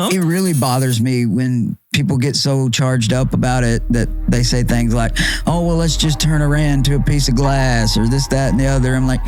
It really bothers me when people get so charged up about it that they say things like, oh, well, let's just turn Iran to a piece of glass or this, that, and the other. I'm like,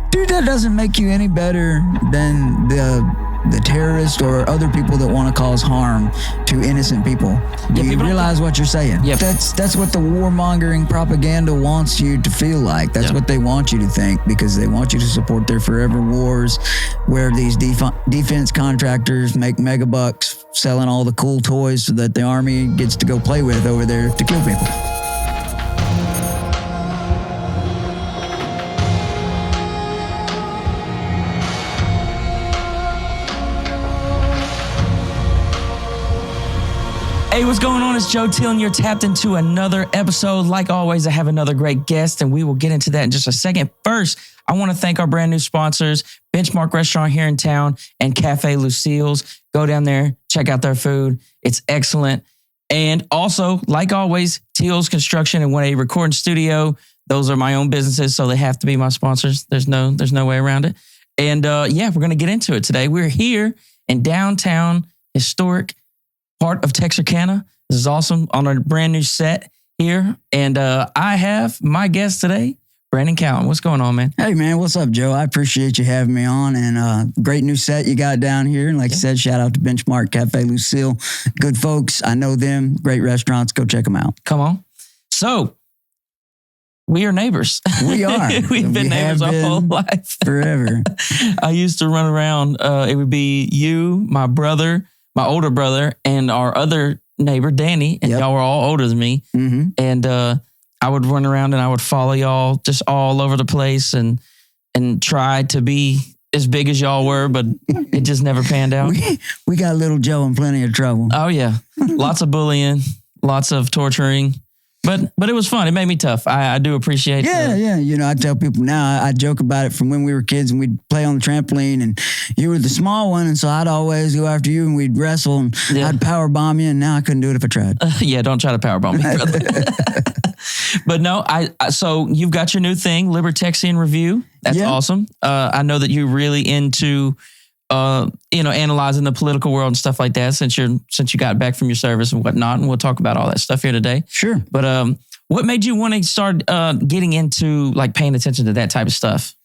dude, that doesn't make you any better than the terrorists or other people that want to cause harm to innocent people. Do you realize what you're saying? Yep. That's what the warmongering propaganda wants you to feel like. That's what they want you to think, because they want you to support their forever wars where these defense contractors make mega bucks selling all the cool toys so that the army gets to go play with over there to kill people. Hey, what's going on? It's Joe Teel, and you're tapped into another episode. Like always, I have another great guest, and we will get into that in just a second. First, I want to thank our brand new sponsors, Benchmark Restaurant here in town and Cafe Lucille's. Go down there, check out their food. It's excellent. And also, like always, Teel's Construction and 180 Recording Studio. Those are my own businesses, so they have to be my sponsors. There's no way around it. And we're going to get into it today. We're here in downtown, historic part of Texarkana. This is awesome, on a brand new set here. And I have my guest today, Brandon Cowan. What's going on, man? Hey, man. What's up, Joe? I appreciate you having me on, and great new set you got down here. And like I said, shout out to Benchmark Cafe Lucille. Good folks. I know them. Great restaurants. Go check them out. Come on. So, we are neighbors. We are. We've been neighbors our whole life. Forever. I used to run around. It would be you, my brother, my older brother, and our other neighbor, Danny, and y'all were all older than me. Mm-hmm. And I would run around and I would follow y'all just all over the place and try to be as big as y'all were, but it just never panned out. We got little Joe in plenty of trouble. Oh, yeah. Lots of bullying, lots of torturing. But it was fun. It made me tough. I do appreciate it. Yeah. You know, I tell people now, I joke about it from when we were kids and we'd play on the trampoline and you were the small one. And so I'd always go after you and we'd wrestle and I'd power bomb you. And now I couldn't do it if I tried. Don't try to power bomb me, brother. But no, so you've got your new thing, Libertarian Review. That's awesome. I know that you're really into analyzing the political world and stuff like that since you got back from your service and whatnot. And we'll talk about all that stuff here today. Sure. But what made you want to start getting into like paying attention to that type of stuff?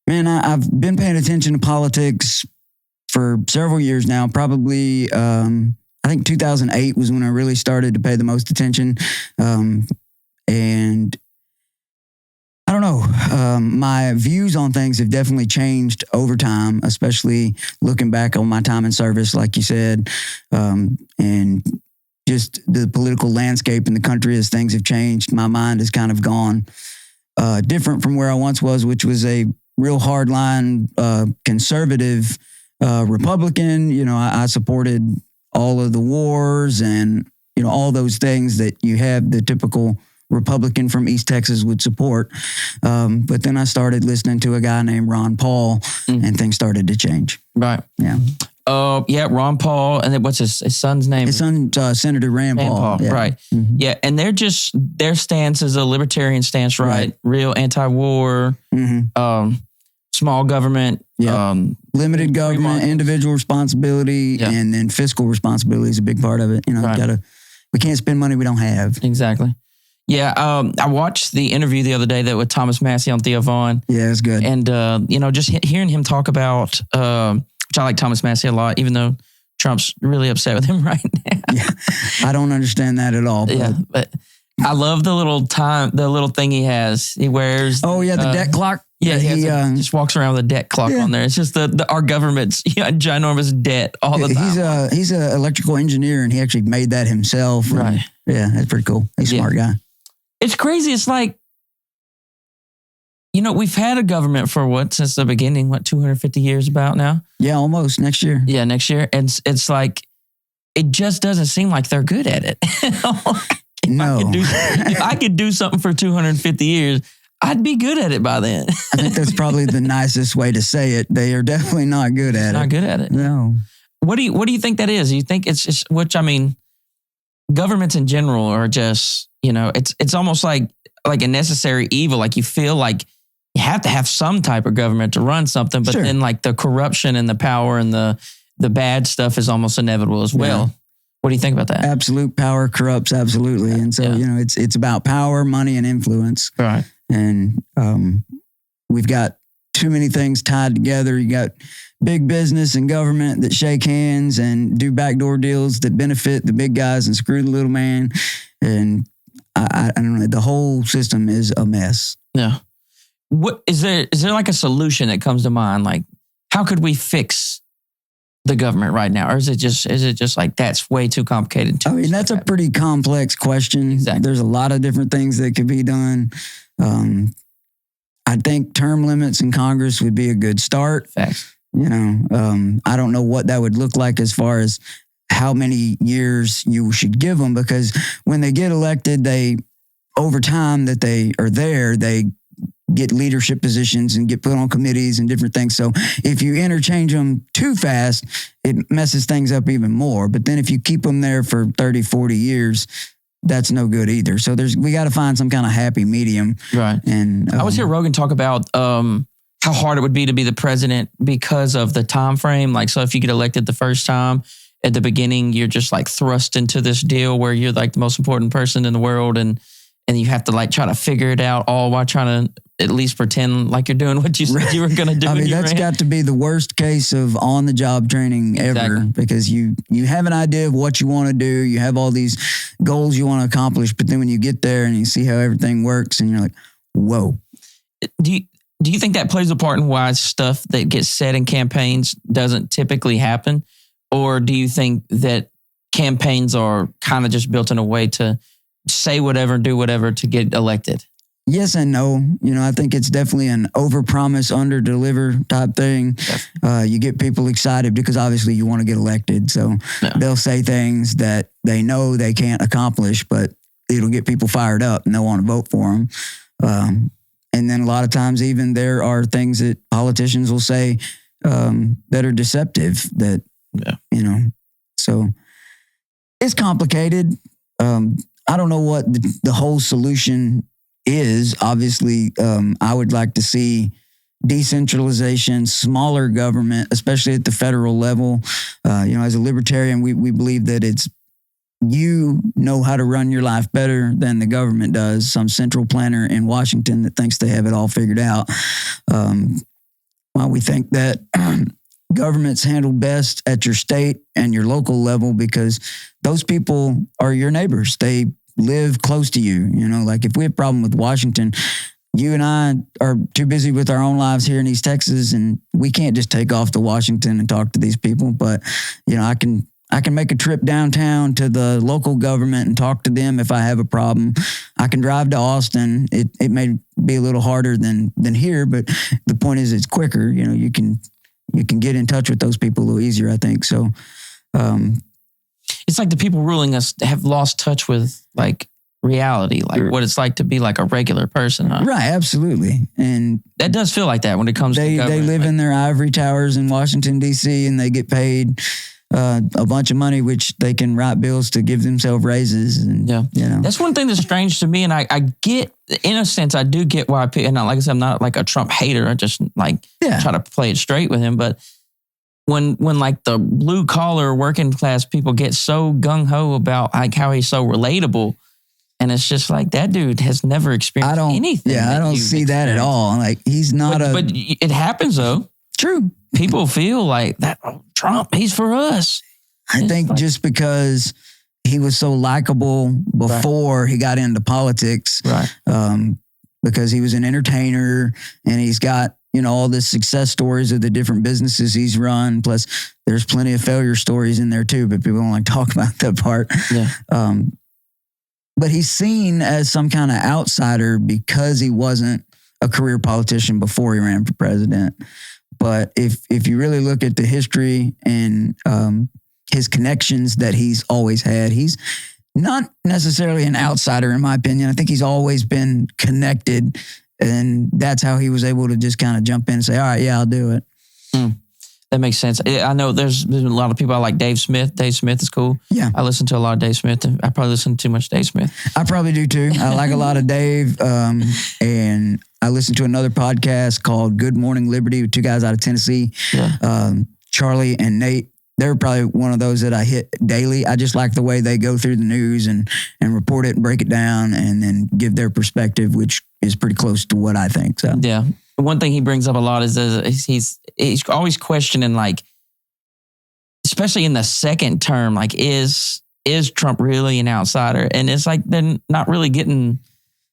Man, I've been paying attention to politics for several years now. Probably, I think 2008 was when I really started to pay the most attention. And I don't know. My views on things have definitely changed over time, especially looking back on my time in service, like you said, and just the political landscape in the country as things have changed. My mind has kind of gone different from where I once was, which was a real hardline conservative Republican. You know, I supported all of the wars and, all those things that you have the typical Republican from East Texas would support. But then I started listening to a guy named Ron Paul and things started to change. Right. Yeah. Ron Paul. And then what's his son's name? His son, Senator Rand Paul. Yeah. Right. Mm-hmm. Yeah. And their stance is a libertarian stance, right? Real anti-war, small government. Yeah. Limited government, individual responsibility, and then fiscal responsibility is a big part of it. We can't spend money we don't have. Exactly. Yeah, I watched the interview the other day with Thomas Massey on Theo Vaughn. Yeah, it's good. And, just hearing him talk about, which I like Thomas Massey a lot, even though Trump's really upset with him right now. Yeah, I don't understand that at all. But I love the little thing he has. He wears. Oh, yeah, the debt clock. Yeah, he just walks around with a debt clock on there. It's just our government's ginormous debt all the time. He's an electrical engineer, and he actually made that himself. Right. Yeah, that's pretty cool. He's a smart guy. It's crazy. It's like, we've had a government for since the beginning, 250 years about now? Yeah, almost next year. Yeah, next year. And it's like, it just doesn't seem like they're good at it. If I could do something for 250 years, I'd be good at it by then. I think that's probably the nicest way to say it. They are definitely not good at it. Not good at it. No. What do you think that is? You think it's just, governments in general are just, it's almost like a necessary evil. Like you feel like you have to have some type of government to run something, but then like the corruption and the power and the the bad stuff is almost inevitable as well. Yeah. What do you think about that? Absolute power corrupts absolutely. And so, it's about power, money, and influence. Right. And we've got too many things tied together. You got big business and government that shake hands and do backdoor deals that benefit the big guys and screw the little man. And I don't know, the whole system is a mess. Yeah. What is there like a solution that comes to mind? Like, how could we fix the government right now? Or is it just like that's way too complicated? I mean, that's a pretty complex question. Exactly. There's a lot of different things that could be done. I think term limits in Congress would be a good start. Facts. I don't know what that would look like as far as how many years you should give them, because when they get elected, over time that they are there, they get leadership positions and get put on committees and different things. So if you interchange them too fast, it messes things up even more. But then if you keep them there for 30, 40 years, that's no good either. So we got to find some kind of happy medium. Right. And I was hear Rogan talk about how hard it would be to be the president because of the time frame. Like, so if you get elected the first time, at the beginning, you're just like thrust into this deal where you're like the most important person in the world, and you have to like try to figure it out all while trying to at least pretend like you're doing what you said you were going to do. I mean, that's got to be the worst case of on-the-job training ever. Exactly. Because you have an idea of what you want to do. You have all these goals you want to accomplish, but then when you get there and you see how everything works and you're like, whoa. Do you think that plays a part in why stuff that gets said in campaigns doesn't typically happen? Or do you think that campaigns are kind of just built in a way to say whatever, do whatever to get elected? Yes and no. I think it's definitely an overpromise, underdeliver type thing. You get people excited because obviously you want to get elected. So they'll say things that they know they can't accomplish, but it'll get people fired up and they'll want to vote for them. And then a lot of times even there are things that politicians will say that are deceptive that, so it's complicated. I don't know what the whole solution is. Obviously, I would like to see decentralization, smaller government, especially at the federal level. As a libertarian, we believe that it's you know how to run your life better than the government does. Some central planner in Washington that thinks they have it all figured out. While we think that government's handled best at your state and your local level because those people are your neighbors. They live close to you. Like if we have a problem with Washington, you and I are too busy with our own lives here in East Texas, and we can't just take off to Washington and talk to these people. But, I can make a trip downtown to the local government and talk to them if I have a problem. I can drive to Austin. It may be a little harder than here, but the point is it's quicker. You can get in touch with those people a little easier, I think. So it's like the people ruling us have lost touch with like reality, like what it's like to be like a regular person, huh? Right, absolutely. And that does feel like that when it comes to government. They live in their ivory towers in Washington, D.C., and they get paid a bunch of money, which they can write bills to give themselves raises. And, That's one thing that's strange to me. And I get, in a sense, I do get why people, and like I said, I'm not like a Trump hater. I just try to play it straight with him. But when like the blue collar working class people get so gung ho about like how he's so relatable, and it's just like that dude has never experienced anything. Yeah, I don't see that at all. Like he's not but it happens though. True. People feel like that Trump, he's for us. I think just because he was so likable before he got into politics, because he was an entertainer and he's got, all the success stories of the different businesses he's run. Plus there's plenty of failure stories in there too, but people don't like to talk about that part. Yeah. But he's seen as some kind of outsider because he wasn't a career politician before he ran for president. But if you really look at the history and his connections that he's always had, he's not necessarily an outsider, in my opinion. I think he's always been connected, and that's how he was able to just kind of jump in and say, all right, yeah, I'll do it. That makes sense. I know there's a lot of people I like Dave Smith. Dave Smith is cool. Yeah. I listen to a lot of Dave Smith. I probably listen to too much Dave Smith. I probably do too. I like a lot of Dave. And I listen to another podcast called Good Morning Liberty with two guys out of Tennessee, Charlie and Nate. they're probably one of those that I hit daily. I just like the way they go through the news and report it and break it down and then give their perspective, which is pretty close to what I think. So yeah, one thing he brings up a lot is he's always questioning, like, especially in the second term, like, is Trump really an outsider? And it's like they're not really getting.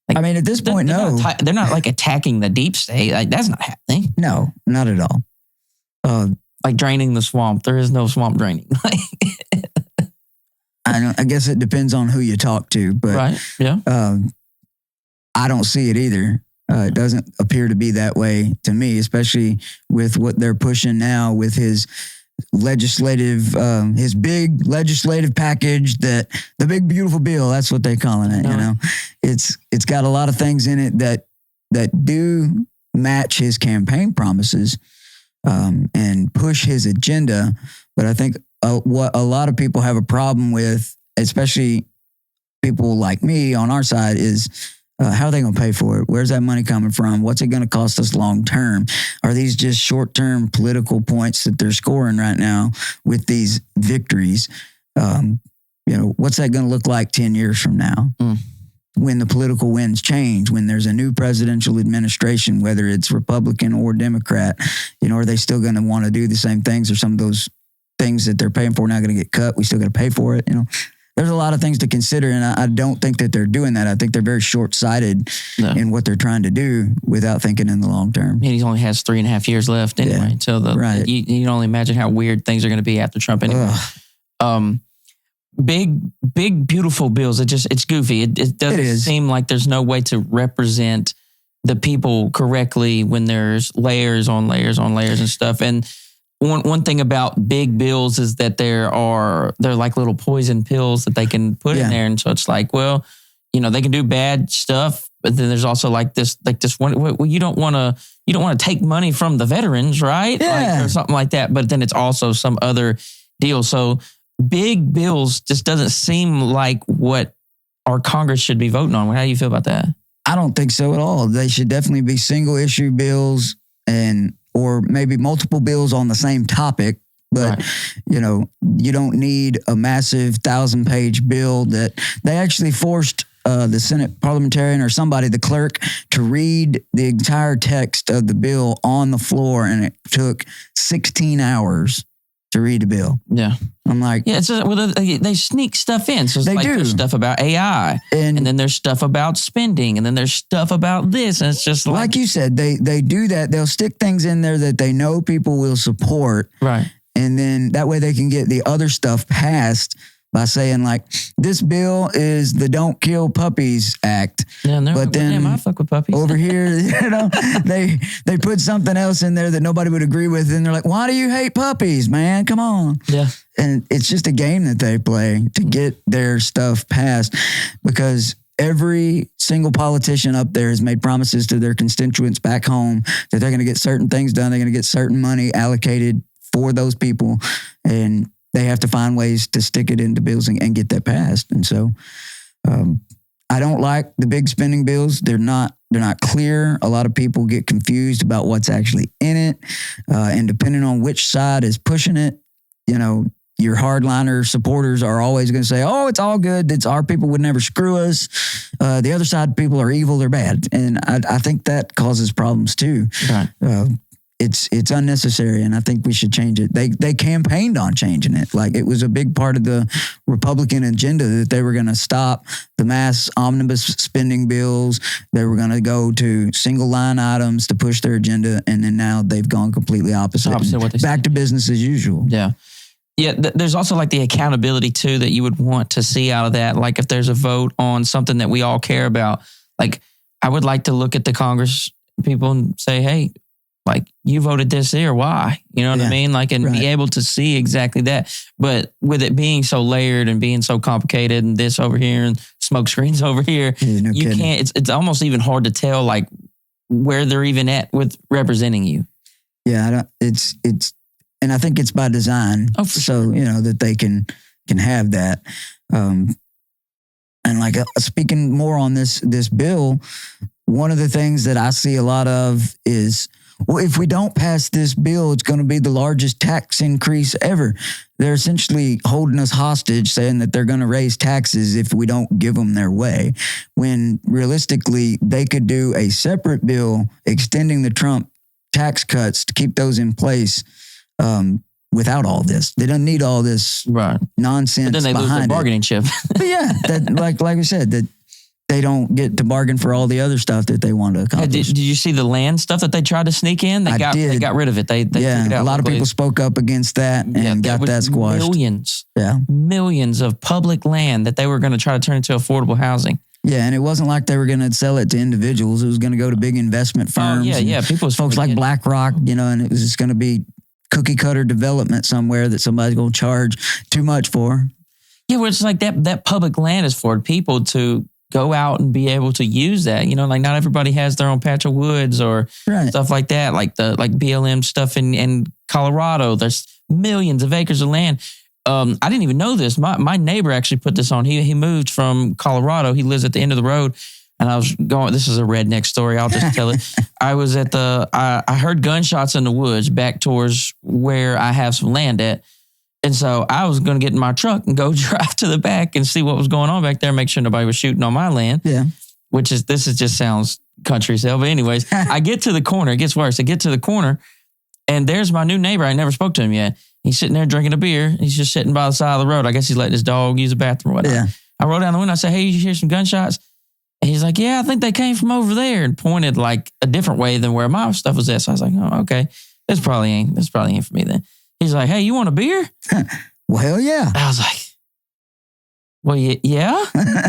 Like, I mean, at this point, no, they're not like attacking the deep state. Like, that's not happening. No, not at all. Like draining the swamp. There is no swamp draining. I guess it depends on who you talk to, but right. Yeah. I don't see it either. It doesn't appear to be that way to me, especially with what they're pushing now with his big legislative package, that the big beautiful bill, that's what they're calling it. You know, it's got a lot of things in it that do match his campaign promises and push his agenda. But I think what a lot of people have a problem with, especially people like me on our side, is how are they going to pay for it? Where's that money coming from? What's it going to cost us long term? Are these just short term political points that they're scoring right now with these victories? What's that going to look like 10 years from now? When the political winds change, when there's a new presidential administration, whether it's Republican or Democrat, are they still going to want to do the same things, or some of those things that they're paying for not going to get cut? We still got to pay for it. There's a lot of things to consider, and I don't think that they're doing that. I think they're very short-sighted in what they're trying to do without thinking in the long term. And he only has 3.5 years left anyway. So right. You can only imagine how weird things are going to be after Trump anyway. Big, beautiful bills. It's goofy. It doesn't seem like there's no way to represent the people correctly when there's layers on layers on layers and stuff. And one thing about big bills is that they're like little poison pills that they can put in there. And so it's like, well, they can do bad stuff, but then there's also like this one. Well, you don't want to take money from the veterans, right? Yeah. Or something like that. But then it's also some other deal. So big bills just doesn't seem like what our Congress should be voting on. How do you feel about that? I don't think so at all. They should definitely be single issue bills or maybe multiple bills on the same topic. But, you don't need a massive 1,000-page bill that they actually forced the Senate parliamentarian or somebody, the clerk, to read the entire text of the bill on the floor. And it took 16 hours to read the bill. Yeah. I'm like... Yeah, it's just, they sneak stuff in. So it's they like do. There's stuff about AI. And then there's stuff about spending. And then there's stuff about this. And it's just like you said, they do that. They'll stick things in there that they know people will support. Right. And then that way they can get the other stuff passed by saying, like, this bill is the Don't Kill Puppies Act. Yeah, but then I fuck with puppies. over here, they put something else in there that nobody would agree with. And they're like, why do you hate puppies, man? Come on. Yeah. And it's just a game that they play to get their stuff passed, because every single politician up there has made promises to their constituents back home that they're going to get certain things done. They're going to get certain money allocated for those people. And they have to find ways to stick it into bills and get that passed. And so I don't like the big spending bills. They're not clear. A lot of people get confused about what's actually in it. And depending on which side is pushing it, your hardliner supporters are always going to say, oh, it's all good. It's our people would never screw us. The other side people are evil. They're bad. And I think that causes problems too. Right. It's unnecessary, and I think we should change it. They campaigned on changing it. Like, it was a big part of the Republican agenda that they were going to stop the mass omnibus spending bills. They were going to go to single line items to push their agenda, and then now they've gone completely opposite. What they back to business as usual. Yeah. Yeah, there's also like the accountability too that you would want to see out of that. Like, if there's a vote on something that we all care about, like, I would like to look at the Congress people and say, hey, like, you voted this here, why? You know what I mean? Like, and be able to see exactly that. But with it being so layered and being so complicated, and this over here and smoke screens over here, you can't, it's almost even hard to tell, like, where they're even at with representing you. Yeah, and I think it's by design. Oh, for sure. So, that they can have that. And like, speaking more on this bill, one of the things that I see a lot of is, well, if we don't pass this bill, it's going to be the largest tax increase ever. They're essentially holding us hostage, saying that they're going to raise taxes if we don't give them their way, when realistically, they could do a separate bill extending the Trump tax cuts to keep those in place without all this. They don't need all this nonsense. But then they lose their bargaining chip. But yeah, that, like we said, that they don't get to bargain for all the other stuff that they want to accomplish. Did you see the land stuff that they tried to sneak in? They got rid of it. They took it out. A lot of people spoke up against that and got that squashed. Millions of public land that they were going to try to turn into affordable housing. Yeah, and it wasn't like they were going to sell it to individuals. It was going to go to big investment firms. Folks like BlackRock, and it was just going to be cookie cutter development somewhere that somebody's going to charge too much for. Yeah, well, it's like that public land is for people to go out and be able to use that. Like not everybody has their own patch of woods or stuff like that. Like BLM stuff in Colorado. There's millions of acres of land. I didn't even know this. My neighbor actually put this on. He moved from Colorado. He lives at the end of the road. And I was going, this is a redneck story. I'll just tell it. I was at I heard gunshots in the woods back towards where I have some land at. And so I was going to get in my truck and go drive to the back and see what was going on back there, make sure nobody was shooting on my land. Yeah. This just sounds country as hell. But anyways, I get to the corner. It gets worse. I get to the corner and there's my new neighbor. I never spoke to him yet. He's sitting there drinking a beer. He's just sitting by the side of the road. I guess he's letting his dog use the bathroom or whatnot. Yeah. I rolled down the window. I said, hey, you hear some gunshots? And he's like, yeah, I think they came from over there, and pointed like a different way than where my stuff was at. So I was like, oh, okay. This probably ain't for me then. He's like, hey, you want a beer? Well, hell yeah. I was like, well, yeah.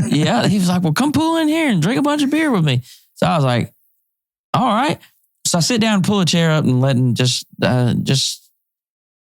Yeah. He was like, well, come pull in here and drink a bunch of beer with me. So I was like, all right. So I sit down and pull a chair up and let him just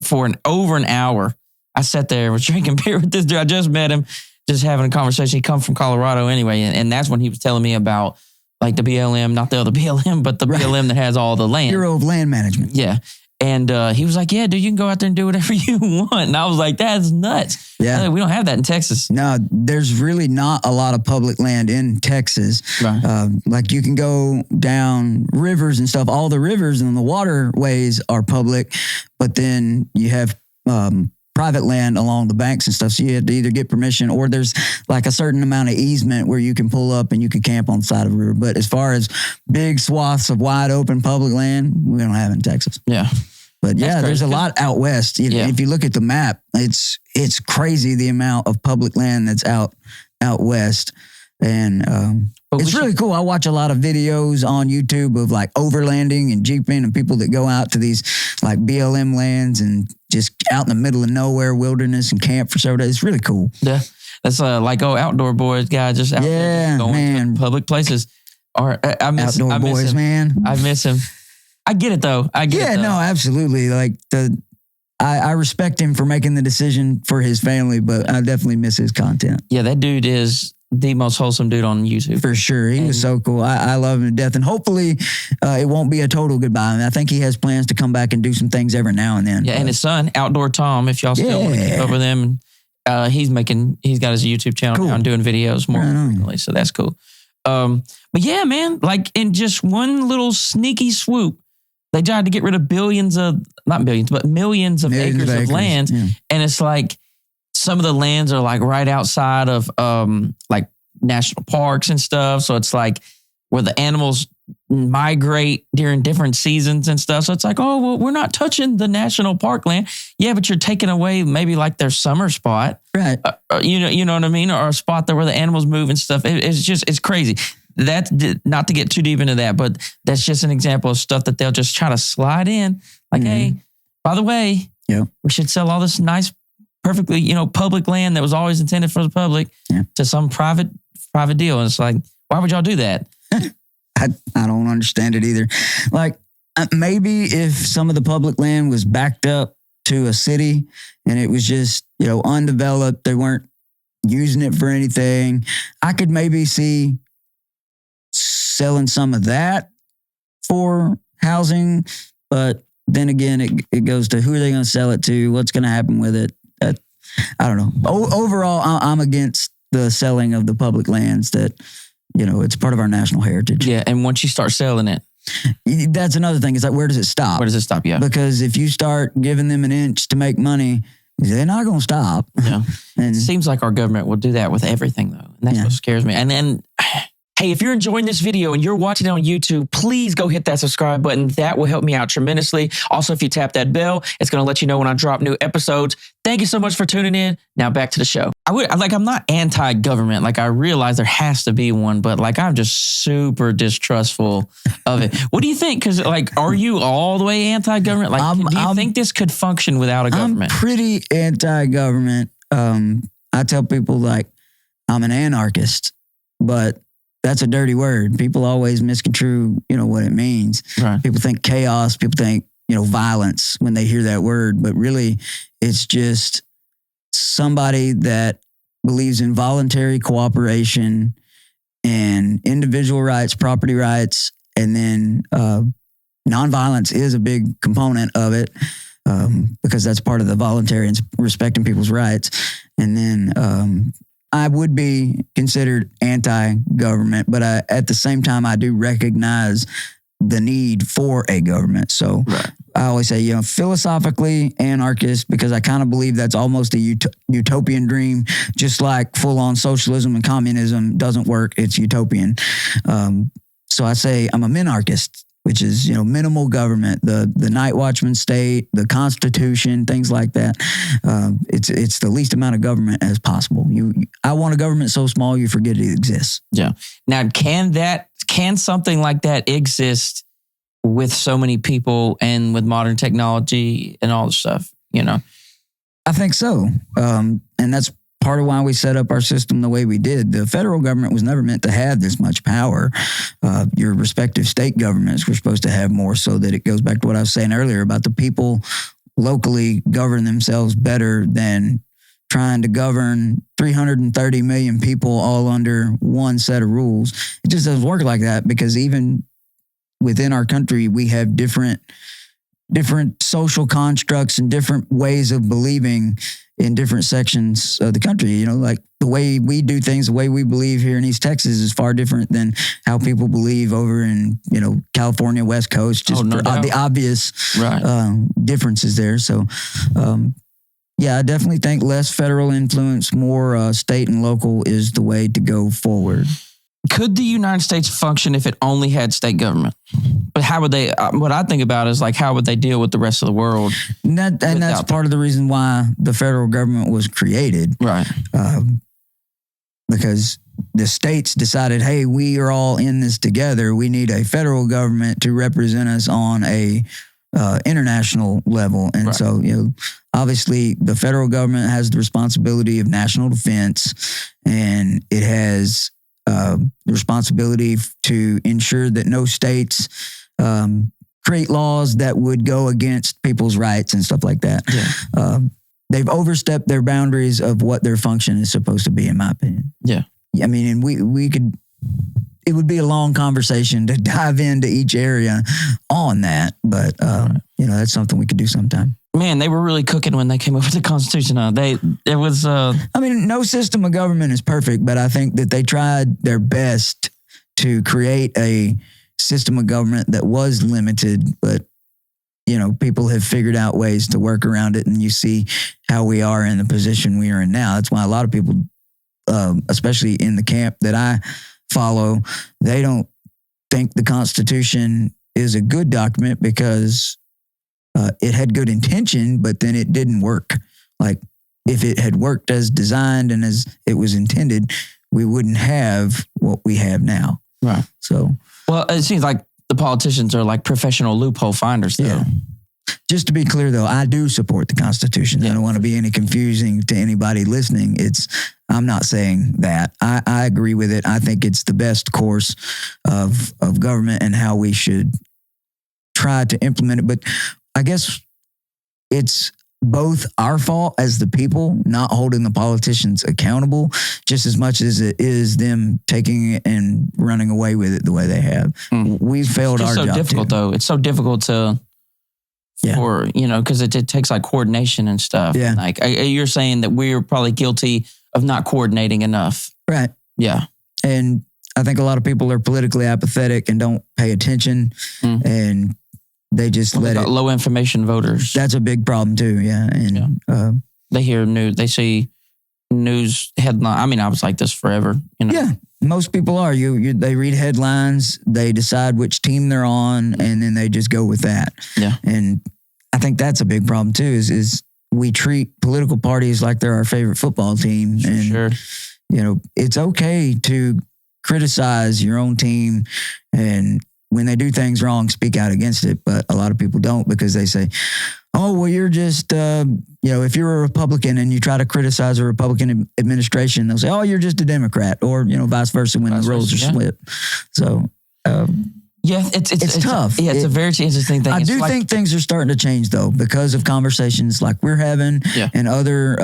for over an hour, I sat there, was drinking beer with this dude. I just met him, just having a conversation. He come from Colorado anyway. And that's when he was telling me about like the BLM, not the other BLM, but the BLM that has all the land. Bureau of Land Management. Yeah. And he was like, yeah, dude, you can go out there and do whatever you want. And I was like, that's nuts. Yeah. Like, we don't have that in Texas. No, there's really not a lot of public land in Texas. Right. Like you can go down rivers and stuff. All the rivers and the waterways are public, but then you have private land along the banks and stuff. So you have to either get permission or there's like a certain amount of easement where you can pull up and you can camp on the side of a river. But as far as big swaths of wide open public land, we don't have it in Texas. Yeah. But yeah, there's a lot out west. If you look at the map, it's crazy the amount of public land that's out west. And it's really cool. I watch a lot of videos on YouTube of like overlanding and jeeping and people that go out to these like BLM lands and just out in the middle of nowhere wilderness and camp for several days. It's really cool. Yeah. That's like, outdoor boys guy just out there going to public places. I miss boys, him. Man. I miss him. I get it though. No, absolutely. Like I respect him for making the decision for his family, but I definitely miss his content. Yeah, that dude is the most wholesome dude on YouTube. For sure. He was so cool. I love him to death. And hopefully it won't be a total goodbye. I think he has plans to come back and do some things every now and then. Yeah, and his son, Outdoor Tom, if y'all still want to keep up with him, he's got his YouTube channel now and doing videos more frequently. So that's cool. But yeah, man, like in just one little sneaky swoop, they tried to get rid of millions of acres of land. Yeah. And it's like, some of the lands are like right outside of like national parks and stuff. So it's like where the animals migrate during different seasons and stuff. So it's like, oh, well, we're not touching the national park land. Yeah, but you're taking away maybe like their summer spot. Right. You know what I mean? Or a spot there where the animals move and stuff. It's crazy. That's not to get too deep into that, but that's just an example of stuff that they'll just try to slide in. Like, hey, by the way, we should sell all this nice, perfectly, public land that was always intended for the public to some private deal. And it's like, why would y'all do that? I don't understand it either. Like maybe if some of the public land was backed up to a city and it was just, undeveloped, they weren't using it for anything, I could maybe see selling some of that for housing. But then again, it goes to who are they going to sell it to? What's going to happen with it? I don't know. Overall, I'm against the selling of the public lands that, it's part of our national heritage. Yeah. And once you start selling it, That's another thing. It's like, where does it stop? Where does it stop? Yeah. Because if you start giving them an inch to make money, they're not going to stop. Yeah. And it seems like our government will do that with everything, though. And that's what scares me. And then, hey, if you're enjoying this video and you're watching it on YouTube, please go hit that subscribe button. That will help me out tremendously. Also, if you tap that bell, it's going to let you know when I drop new episodes. Thank you so much for tuning in. Now back to the show. I'm not anti-government. Like, I realize there has to be one, but like, I'm just super distrustful of it. What do you think? Because like, are you all the way anti-government? Like, do you think this could function without a government? I'm pretty anti-government. I tell people like, I'm an anarchist, but that's a dirty word. People always misconstrue, what it means. Right. People think chaos. People think, violence when they hear that word. But really, it's just somebody that believes in voluntary cooperation and individual rights, property rights, and then nonviolence is a big component of it because that's part of the voluntary and respecting people's rights. And then I would be considered anti-government, but at the same time, I do recognize the need for a government. So I always say, philosophically anarchist, because I kind of believe that's almost a utopian dream, just like full-on socialism and communism doesn't work. It's utopian. So I say I'm a minarchist, which is, minimal government, the night watchman state, the Constitution, things like that. It's the least amount of government as possible. I want a government so small you forget it exists. Yeah. Now, can something like that exist with so many people and with modern technology and all the stuff? I think so, and that's part of why we set up our system the way we did. The federal government was never meant to have this much power. Your respective state governments were supposed to have more, so that it goes back to what I was saying earlier about the people locally govern themselves better than trying to govern 330 million people all under one set of rules. It just doesn't work like that, because even within our country, we have different social constructs and different ways of believing in different sections of the country. Like the way we do things, the way we believe here in East Texas is far different than how people believe over in, California, West Coast, just for the obvious differences there. So, I definitely think less federal influence, more state and local is the way to go forward. Could the United States function if it only had state government? But how would they, what I think about is like, how would they deal with the rest of the world? And that's part of the reason why the federal government was created. Right. Because the states decided, hey, we are all in this together. We need a federal government to represent us on a international level. And so, obviously the federal government has the responsibility of national defense, and it has the responsibility to ensure that no states create laws that would go against people's rights and stuff like that. Yeah. They've overstepped their boundaries of what their function is supposed to be, in my opinion. Yeah. I mean, and we could, it would be a long conversation to dive into each area on that, but that's something we could do sometime. Man, they were really cooking when they came up with the Constitution. I mean, no system of government is perfect, but I think that they tried their best to create a system of government that was limited, but people have figured out ways to work around it, and you see how we are in the position we are in now. That's why a lot of people, especially in the camp that I follow, they don't think the Constitution is a good document because it had good intention, but then it didn't work. Like, if it had worked as designed and as it was intended, we wouldn't have what we have now. Right. So, well, it seems like the politicians are like professional loophole finders, though. Yeah. Just to be clear, though, I do support the Constitution. Yeah. I don't want to be any confusing to anybody listening. I'm not saying that. I agree with it. I think it's the best course of government and how we should try to implement it. But I guess it's both our fault as the people not holding the politicians accountable just as much as it is them taking it and running away with it the way they have. We failed our job. It's so difficult, though. It's so difficult because it takes like coordination and stuff. Yeah. Like you're saying that we're probably guilty of not coordinating enough. Right. Yeah. And I think a lot of people are politically apathetic and don't pay attention, and they just let it. Low information voters. That's a big problem too. Yeah, and they hear news. They see news headline. I mean, I was like this forever. Yeah, most people are. They read headlines, they decide which team they're on, and then they just go with that. Yeah, and I think that's a big problem too. Is we treat political parties like they're our favorite football team, and sure. It's okay to criticize your own team, and when they do things wrong, speak out against it. But a lot of people don't, because they say, oh, well, you're just, if you're a Republican and you try to criticize a Republican administration, they'll say, oh, you're just a Democrat, or, vice versa when the roles are split. So, it's tough. Yeah, it's a very interesting thing. I do think things are starting to change, though, because of conversations like we're having and other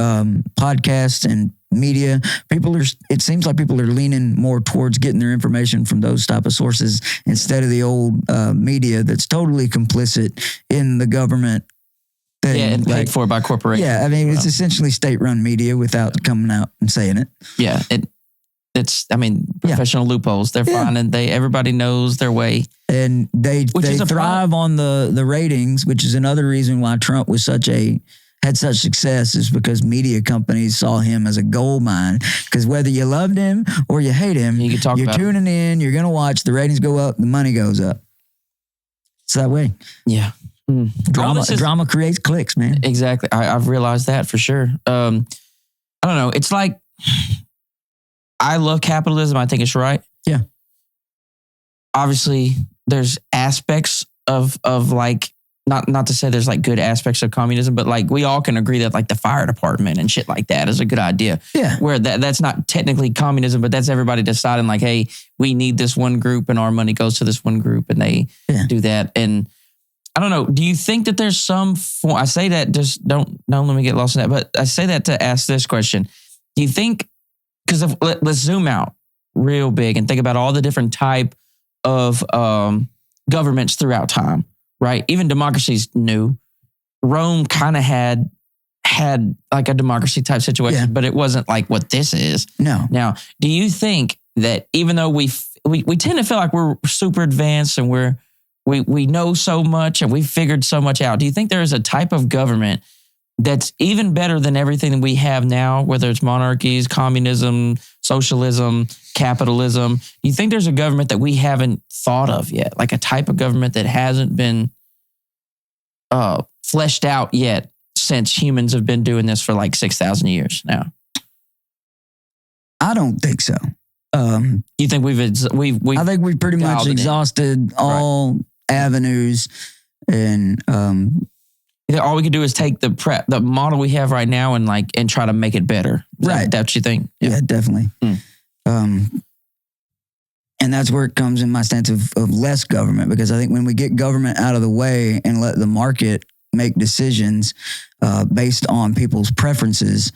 podcasts and media. It seems like people are leaning more towards getting their information from those type of sources instead of the old media that's totally complicit in the government thing. Yeah, and paid for by corporations. Yeah, I mean, it's essentially state-run media without coming out and saying it. Yeah, it's professional loopholes. They're finding everybody knows their way. And they thrive on the ratings, which is another reason why Trump was had such success, is because media companies saw him as a gold mine. Because whether you loved him or you hate him, you're tuning in, you're going to watch, the ratings go up, the money goes up. It's that way. Yeah. Drama creates clicks, man. Exactly. I've realized that for sure. I don't know. It's like, I love capitalism. I think it's right. Yeah. Obviously, there's aspects of like, not to say there's like good aspects of communism, but like we all can agree that like the fire department and shit like that is a good idea. Yeah. Where that's not technically communism, but that's everybody deciding like, hey, we need this one group and our money goes to this one group, and they do that. And I don't know. Do you think that there's some form? I say that, just don't let me get lost in that. But I say that to ask this question: do you think? Because let's zoom out real big and think about all the different type of governments throughout time, right? Even democracy's new. Rome kind of had like a democracy type situation, but it wasn't like what this is. No. Now, do you think that even though we tend to feel like we're super advanced and we know so much and we've figured so much out, do you think there is a type of government that's even better than everything that we have now, whether it's monarchies, communism, socialism, capitalism? Do you think there's a government that we haven't thought of yet, like a type of government that hasn't been fleshed out yet since humans have been doing this for like 6,000 years now? I don't think so. You think we've I think we've pretty much exhausted all avenues, and all we can do is take the model we have right now and try to make it better. That's what you think? Yeah, definitely. And that's where it comes in my stance of less government, because I think when we get government out of the way and let the market make decisions based on people's preferences,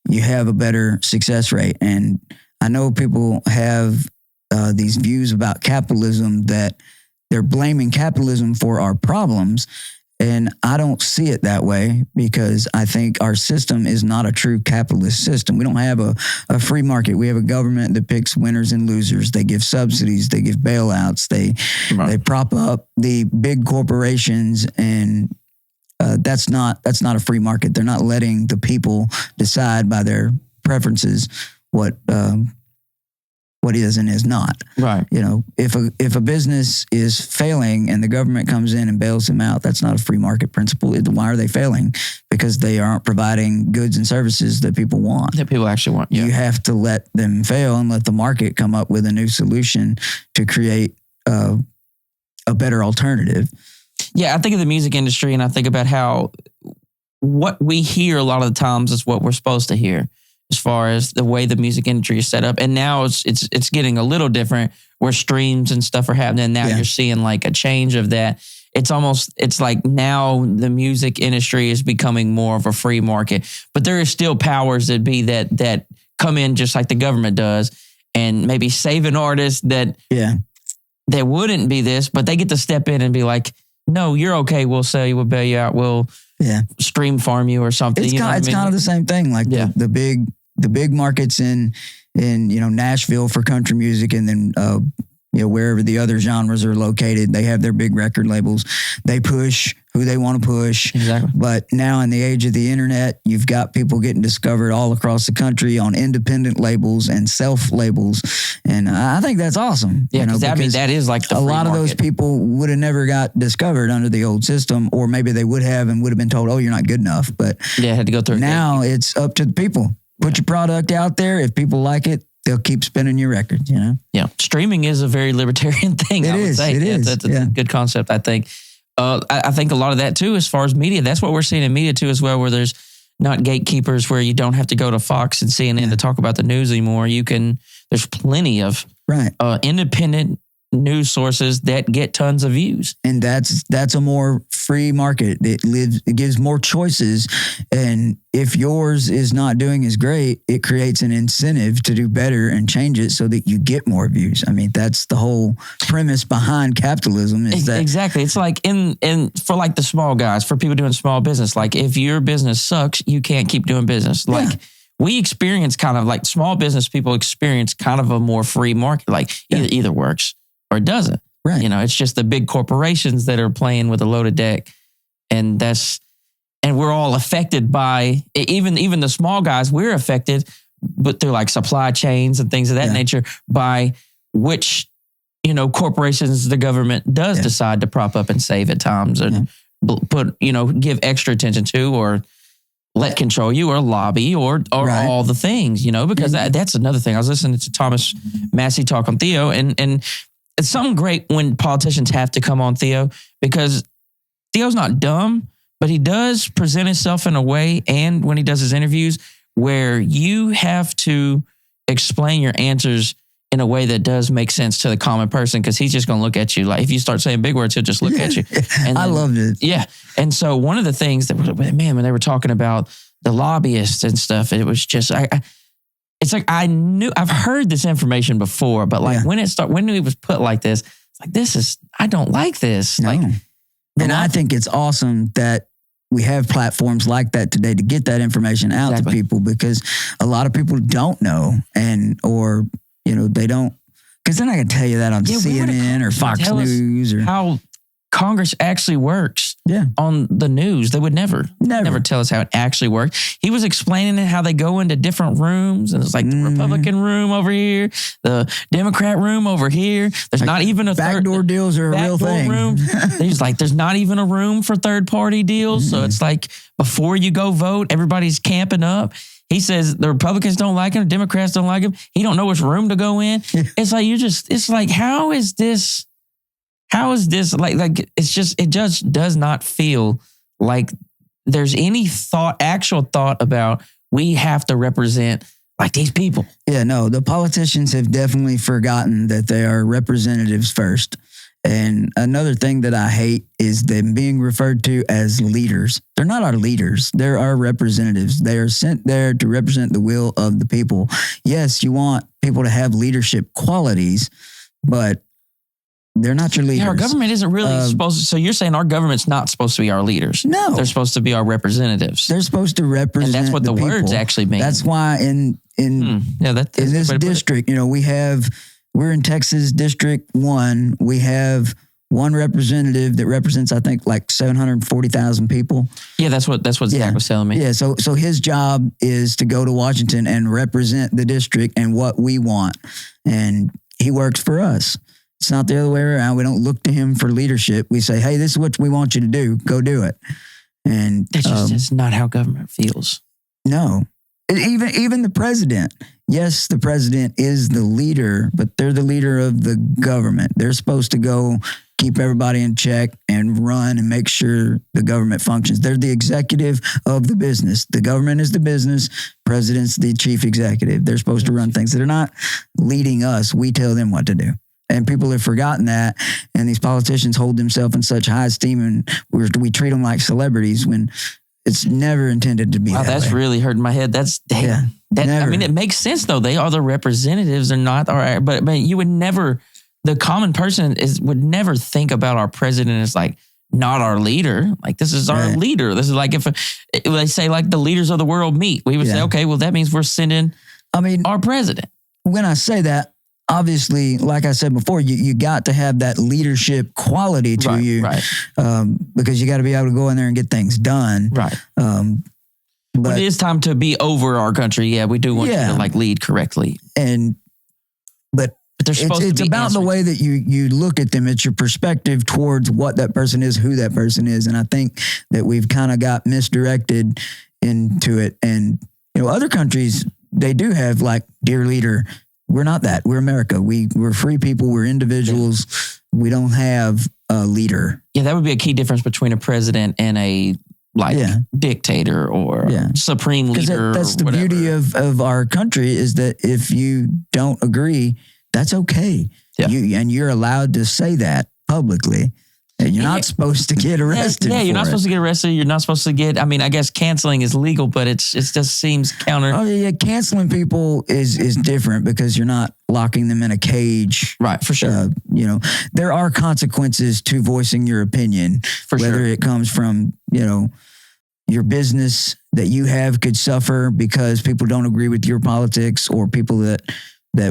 you have a better success rate. And I know people have these views about capitalism that they're blaming capitalism for our problems. And I don't see it that way, because I think our system is not a true capitalist system. We don't have a free market. We have a government that picks winners and losers. They give subsidies. They give bailouts. They prop up the big corporations, and that's not a free market. They're not letting the people decide by their preferences what is and is not. Right. If a business is failing and the government comes in and bails them out, that's not a free market principle. Why are they failing? Because they aren't providing goods and services that people want. That people actually want. Yeah. You have to let them fail and let the market come up with a new solution to create a better alternative. Yeah, I think of the music industry, and I think about how what we hear a lot of the times is what we're supposed to hear, as far as the way the music industry is set up. And now it's getting a little different, where streams and stuff are happening. Now you're seeing like a change of that. It's like now the music industry is becoming more of a free market, but there is still powers that be that come in just like the government does, and maybe save an artist that wouldn't be this, but they get to step in and be like, no, you're okay. We'll sell you. We'll bail you out. We'll stream farm you or something. It's kind of the same thing. Like the big markets in in, Nashville for country music, and then, wherever the other genres are located, they have their big record labels. They push who they want to push. Exactly. But now in the age of the internet, you've got people getting discovered all across the country on independent labels and self labels. And I think that's awesome. Yeah, because that is like the a lot of market. those people would have never got discovered under the old system, or maybe they would have and would have been told, oh, you're not good enough. But had to go through. Now it's up to the people. Put your product out there. If people like it, they'll keep spinning your records, Yeah. Streaming is a very libertarian thing, I would say. It is. That's a good concept, I think. I think a lot of that, too, as far as media, that's what we're seeing in media, too, as well, where there's not gatekeepers, where you don't have to go to Fox and CNN to talk about the news anymore. There's plenty of independent news sources that get tons of views. And that's a more free market. It gives more choices. And if yours is not doing as great, it creates an incentive to do better and change it so that you get more views. I mean, that's the whole premise behind capitalism is that. Exactly. It's like for like the small guys, for people doing small business, like if your business sucks, you can't keep doing business. Like we experience kind of like small business people experience kind of a more free market, like either works or it doesn't. Right. It's just the big corporations that are playing with a loaded deck. And we're all affected by, even the small guys, we're affected, but through like supply chains and things of that nature, by which, corporations the government does decide to prop up and save at times, and put, give extra attention to, or let control you, or lobby, or all the things, because that's another thing. I was listening to Thomas Massey talk on Theo, and it's something great when politicians have to come on Theo, because Theo's not dumb, but he does present himself in a way, and when he does his interviews, where you have to explain your answers in a way that does make sense to the common person, because he's just going to look at you. Like if you start saying big words, he'll just look at you. And I loved it. Yeah. And so one of the things that, when they were talking about the lobbyists and stuff, it was just, it's like I've heard this information before, but like when it was put like this, it's like, I don't like this. No. Like, and I think it's awesome that we have platforms like that today to get that information out to people, because a lot of people don't know, or they don't, because they're not going to tell you that on CNN or Fox News or how Congress actually works on the news. They would never tell us how it actually works. He was explaining it, how they go into different rooms, and it's like the Republican room over here, the Democrat room over here. There's not even a backdoor deals are a real thing. Room. He's like, there's not even a room for third party deals. So it's like before you go vote, everybody's camping up. He says the Republicans don't like him, Democrats don't like him. He don't know which room to go in. It's like it's like, how is this like it just does not feel like there's any actual thought about we have to represent like these people. Yeah, no, the politicians have definitely forgotten that they are representatives first. And another thing that I hate is them being referred to as leaders. They're not our leaders. They're our representatives. They are sent there to represent the will of the people. Yes, you want people to have leadership qualities, but they're not your leaders. Yeah, our government isn't really supposed to. So you're saying our government's not supposed to be our leaders? No. They're supposed to be our representatives. They're supposed to represent and that's what the people. Words actually mean. That's why in this district, we're in Texas District 1. We have one representative that represents, I think, like 740,000 people. Yeah, that's what Zach was telling me. Yeah, so his job is to go to Washington and represent the district and what we want. And he works for us. It's not the other way around. We don't look to him for leadership. We say, hey, this is what we want you to do. Go do it. And that's just not how government feels. No. Even the president. Yes, the president is the leader, but they're the leader of the government. They're supposed to go keep everybody in check and run and make sure the government functions. They're the executive of the business. The government is the business. President's the chief executive. They're supposed to run things. They're not leading us. We tell them what to do. And people have forgotten that. And these politicians hold themselves in such high esteem, and we treat them like celebrities when it's never intended to be that that's way. Really hurting my head. I mean, it makes sense though. They are the representatives. They're not, all right, but you would never, the common person would never think about our president as like not our leader. Like this is our leader. This is like if they say like the leaders of the world meet, we would say, okay, well that means we're sending our president. when I say that, obviously, like I said before, you got to have that leadership quality to you, because you got to be able to go in there and get things done. Right. But it is time to be over our country. Yeah, we do want you to like lead correctly. But it's about the way that you look at them. It's your perspective towards what that person is, who that person is. And I think that we've kind of got misdirected into it. And, other countries, they do have like, dear leader. We're not that. We're America. We're free people. We're individuals. We don't have a leader. Yeah, that would be a key difference between a president and a dictator or supreme leader. That's the beauty of our country, is that if you don't agree, that's okay. Yeah. You're allowed to say that publicly. And you're not supposed to get arrested. Yeah, you're not supposed to get arrested. You're not supposed to get, I guess canceling is legal, but it just seems counter. Oh, yeah. Canceling people is different because you're not locking them in a cage. Right, for sure. There are consequences to voicing your opinion. Whether it comes from, your business that you have could suffer because people don't agree with your politics, or people that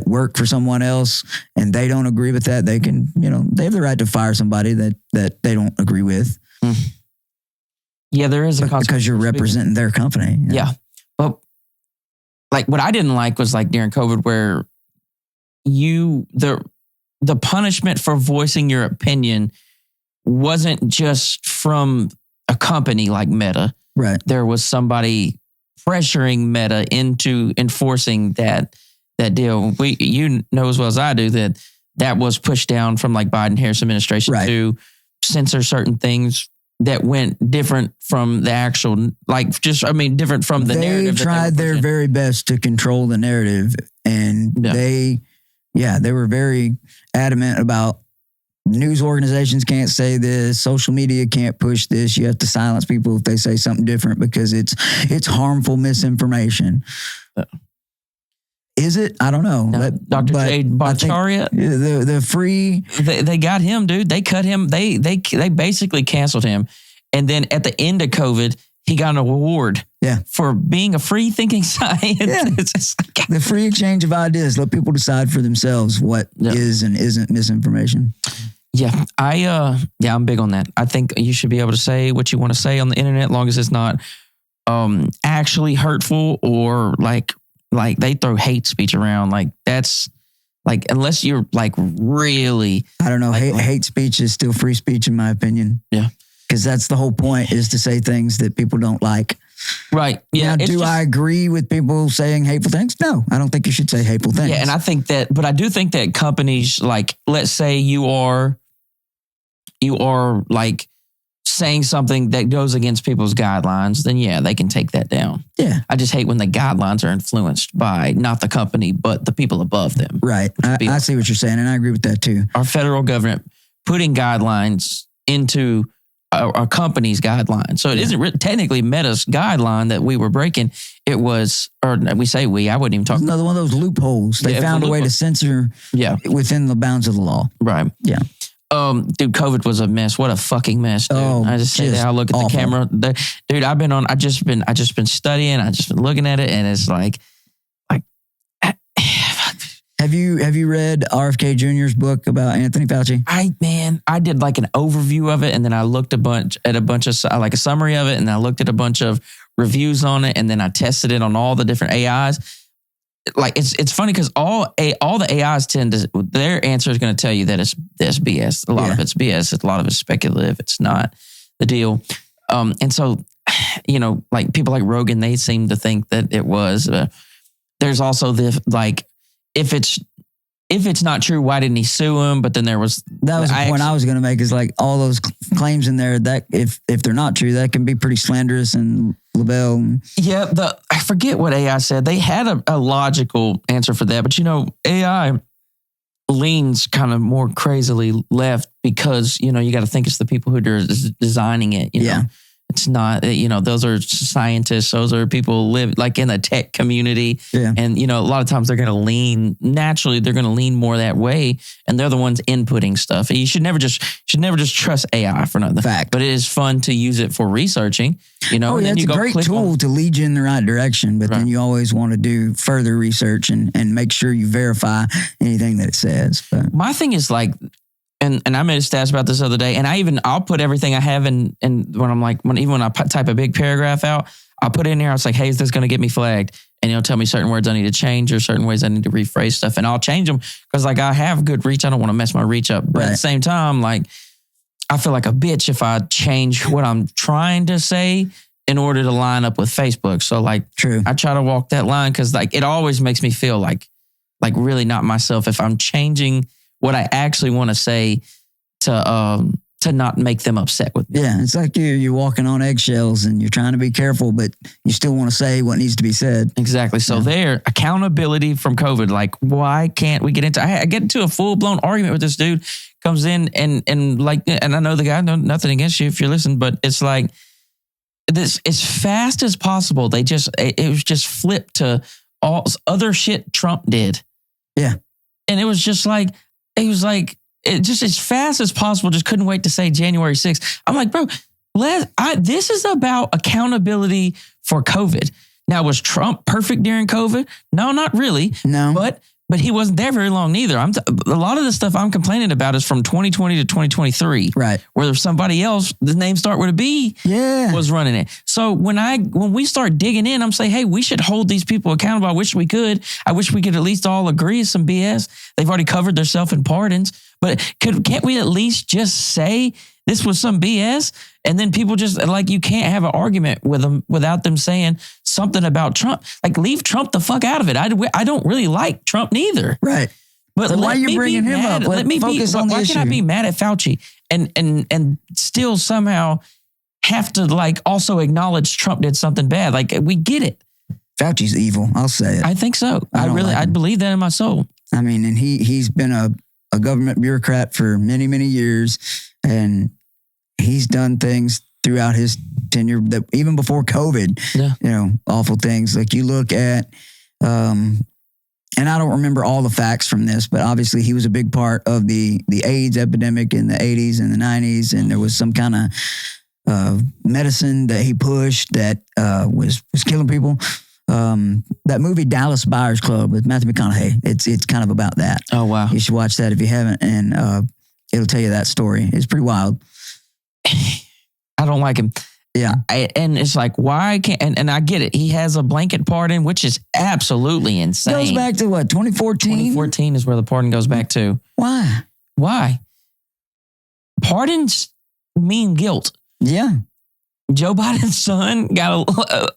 work for someone else and they don't agree with that. They can, they have the right to fire somebody that they don't agree with. Yeah, there is a consequence. Because you're representing their company. Yeah. But like what I didn't like was like during COVID where the punishment for voicing your opinion wasn't just from a company like Meta. Right. There was somebody pressuring Meta into enforcing that deal. You know as well as I do that was pushed down from like Biden-Harris administration to censor certain things that went different from the actual, different from the narrative. They tried their very best to control the narrative, and they were very adamant about news organizations can't say this, social media can't push this. You have to silence people if they say something different because it's harmful misinformation. Is it? I don't know. No, Dr. J. Bhattacharya, the free... They got him, dude. They cut him. They basically canceled him. And then at the end of COVID, he got an award for being a free-thinking scientist. Yeah. The free exchange of ideas. Let people decide for themselves what is and isn't misinformation. Yeah, I'm big on that. I think you should be able to say what you want to say on the internet, as long as it's not actually hurtful or like they throw hate speech around. Like that's like, unless you're like really, I don't know. Hate speech is still free speech in my opinion. Yeah. Because that's the whole point, is to say things that people don't like. Right. Yeah. Now, I agree with people saying hateful things? No, I don't think you should say hateful things. Yeah. And I think that, but I do think that companies, like, let's say you are like saying something that goes against people's guidelines, then they can take that down. Yeah. I just hate when the guidelines are influenced by not the company, but the people above them. Right. I see what you're saying, and I agree with that too. Our federal government putting guidelines into a company's guidelines. So it isn't technically Meta's guideline that we were breaking. It was, or we say I wouldn't even talk. Another one of those loopholes. They found a way to censor within the bounds of the law. Right. Yeah. Dude, COVID was a mess. What a fucking mess, dude. I just say that. I look at the camera. Dude, I just been studying. I just been looking at it, and it's like. Have you read RFK Jr.'s book about Anthony Fauci? I did like an overview of it, and then I looked at a bunch of like a summary of it, and I looked at a bunch of reviews on it, and then I tested it on all the different AIs. Like it's funny because all the AIs tend to, their answer is going to tell you that it's BS. A lot of it's BS. A lot of it's speculative. It's not the deal. And so, like people like Rogan, they seem to think that it was. There's also the like. If it's not true, why didn't he sue him? But then that was the point I was going to make, is like all those claims in there that if they're not true, that can be pretty slanderous and libel. Yeah, I forget what AI said. They had a logical answer for that, but AI leans kind of more crazily left because you got to think it's the people who are designing it. You know? It's not, those are scientists. Those are people who live like in the tech community. Yeah. And, a lot of times they're going to lean more that way. And they're the ones inputting stuff. You should never just trust AI for nothing. Fact. But it is fun to use it for researching, Oh, yeah, it's a great tool to lead you in the right direction. But then you always want to do further research and make sure you verify anything that it says. But my thing is like, and I made a stats about this the other day, and I'll put everything I have in when I'm like, even when I type a big paragraph out, I'll put it in there. I was like, hey, is this going to get me flagged? And it'll tell me certain words I need to change or certain ways I need to rephrase stuff. And I'll change them because like I have good reach. I don't want to mess my reach up. But at the same time, like I feel like a bitch if I change what I'm trying to say in order to line up with Facebook. So like, true. I try to walk that line because like it always makes me feel like really not myself if I'm changing what I actually want to say to not make them upset with me. Yeah, it's like you're walking on eggshells and you're trying to be careful, but you still want to say what needs to be said. Exactly. So there, accountability from COVID. Like, why can't we get into? I get into a full blown argument with this dude. Comes in and I know the guy. No, nothing against you if you're listening, but it's like this as fast as possible. It was just flipped to all other shit Trump did. Yeah, and it was just like. He was like, it just as fast as possible, just couldn't wait to say January 6th. I'm like, bro, this is about accountability for COVID. Now, was Trump perfect during COVID? No, not really. No. But he wasn't there very long neither. A lot of the stuff I'm complaining about is from 2020 to 2023. Right. Where there's somebody else, the name start with a B, was running it. So when we start digging in, I'm saying, hey, we should hold these people accountable. I wish we could. I wish we could at least all agree it's some BS. They've already covered themselves in pardons. But can't we at least just say this was some BS? And then people just like, you can't have an argument with them without them saying something about Trump. Like, leave Trump the fuck out of it. I don't really like Trump neither. Right. But so why are you bringing him up? Let me focus on the issue. Why can I be mad at Fauci and still somehow have to like also acknowledge Trump did something bad? Like, we get it. Fauci's evil. I'll say it. I think so. I believe that in my soul. I mean, and he's been a government bureaucrat for many, many years, and he's done things throughout his tenure that even before COVID, awful things. Like you look at, and I don't remember all the facts from this, but obviously he was a big part of the AIDS epidemic in the 80s and the 90s. And there was some kind of medicine that he pushed that was killing people. That movie Dallas Buyers Club with Matthew McConaughey, it's kind of about that. Oh, wow. You should watch that if you haven't, and it'll tell you that story. It's pretty wild. I don't like him. Yeah. And it's like, why can't, and I get it. He has a blanket pardon, which is absolutely insane. Goes back to what, 2014? 2014 is where the pardon goes back to. Why? Pardons mean guilt. Yeah. Joe Biden's son got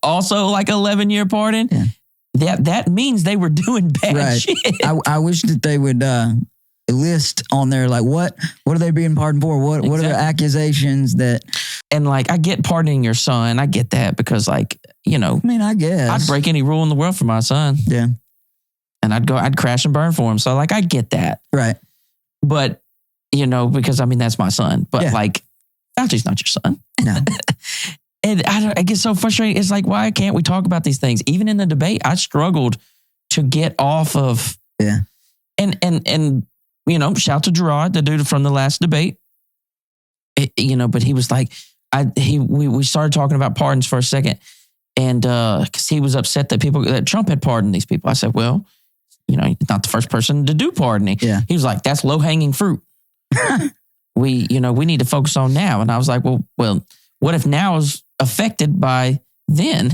also like 11-year pardon. Yeah. That means they were doing bad shit. I wish that they would list on there like what are they being pardoned for? What are the accusations that? And like, I get pardoning your son. I get that because like, I mean, I guess I'd break any rule in the world for my son. Yeah. And I'd crash and burn for him. So like, I get that. Right. But, because I mean, that's my son. But like, Fauci's not your son. No. And I get so frustrated. It's like, why can't we talk about these things? Even in the debate, I struggled to get off of. Yeah. And shout to Gerard, the dude from the last debate. But he was like, we started talking about pardons for a second, and because he was upset that Trump had pardoned these people. I said, well, he's not the first person to do pardoning. Yeah. He was like, that's low hanging fruit. We need to focus on now. And I was like, well, what if now is affected by then?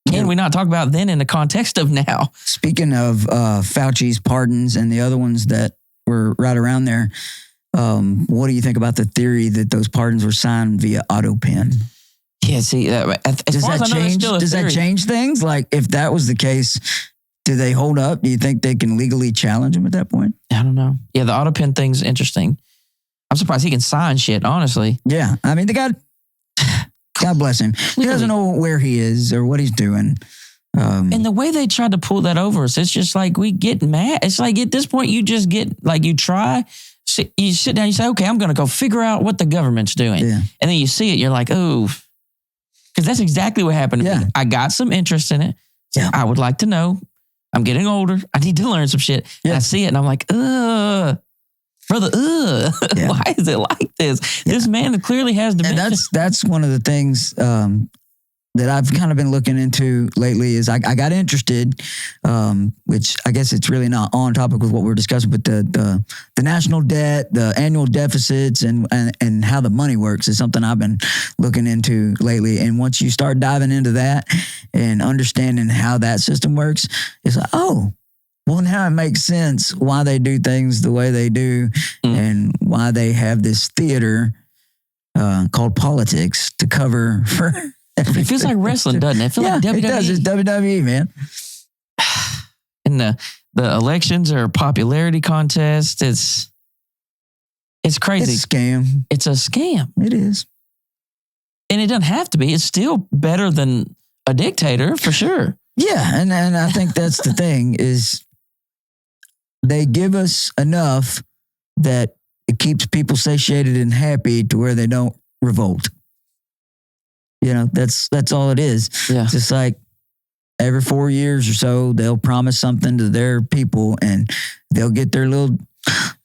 Can we not talk about then in the context of now? Speaking of Fauci's pardons and the other ones that were right around there, what do you think about the theory that those pardons were signed via auto pen? Yeah, see, does that change things? Like, if that was the case, do they hold up? Do you think they can legally challenge him at that point? I don't know. Yeah, the auto pen thing's interesting. I'm surprised he can sign shit, honestly. Yeah, I mean, the guy, God bless him. He doesn't know where he is or what he's doing. And the way they tried to pull that over us, it's just like we get mad. It's like at this point, you just get like you sit down, you say, okay, I'm going to go figure out what the government's doing. Yeah. And then you see it, you're like, oh, Because that's exactly what happened to me. I got some interest in it. Yeah. I would like to know. I'm getting older. I need to learn some shit. Yeah. I see it and I'm like, brother, Yeah. why is it like this? Yeah. This man clearly has dementia. And that's one of the things that I've kind of been looking into lately is I got interested, which I guess it's really not on topic with what we're discussing, but the national debt, the annual deficits, and how the money works is something I've been looking into lately. And once you start diving into that and understanding how that system works, it's like, oh, well, now it makes sense why they do things the way they do and why they have this theater called politics to cover for... It feels like wrestling, doesn't it? It feels like WWE. It does. It's WWE, man. And the elections are a popularity contest. It's crazy. It's a scam. It's a scam. It is. And it doesn't have to be. It's still better than a dictator, for sure. Yeah, and I think that's the thing is they give us enough that it keeps people satiated and happy to where they don't revolt. You know, that's all it is. Yeah. It's just like every 4 years or so, they'll promise something to their people and they'll get their little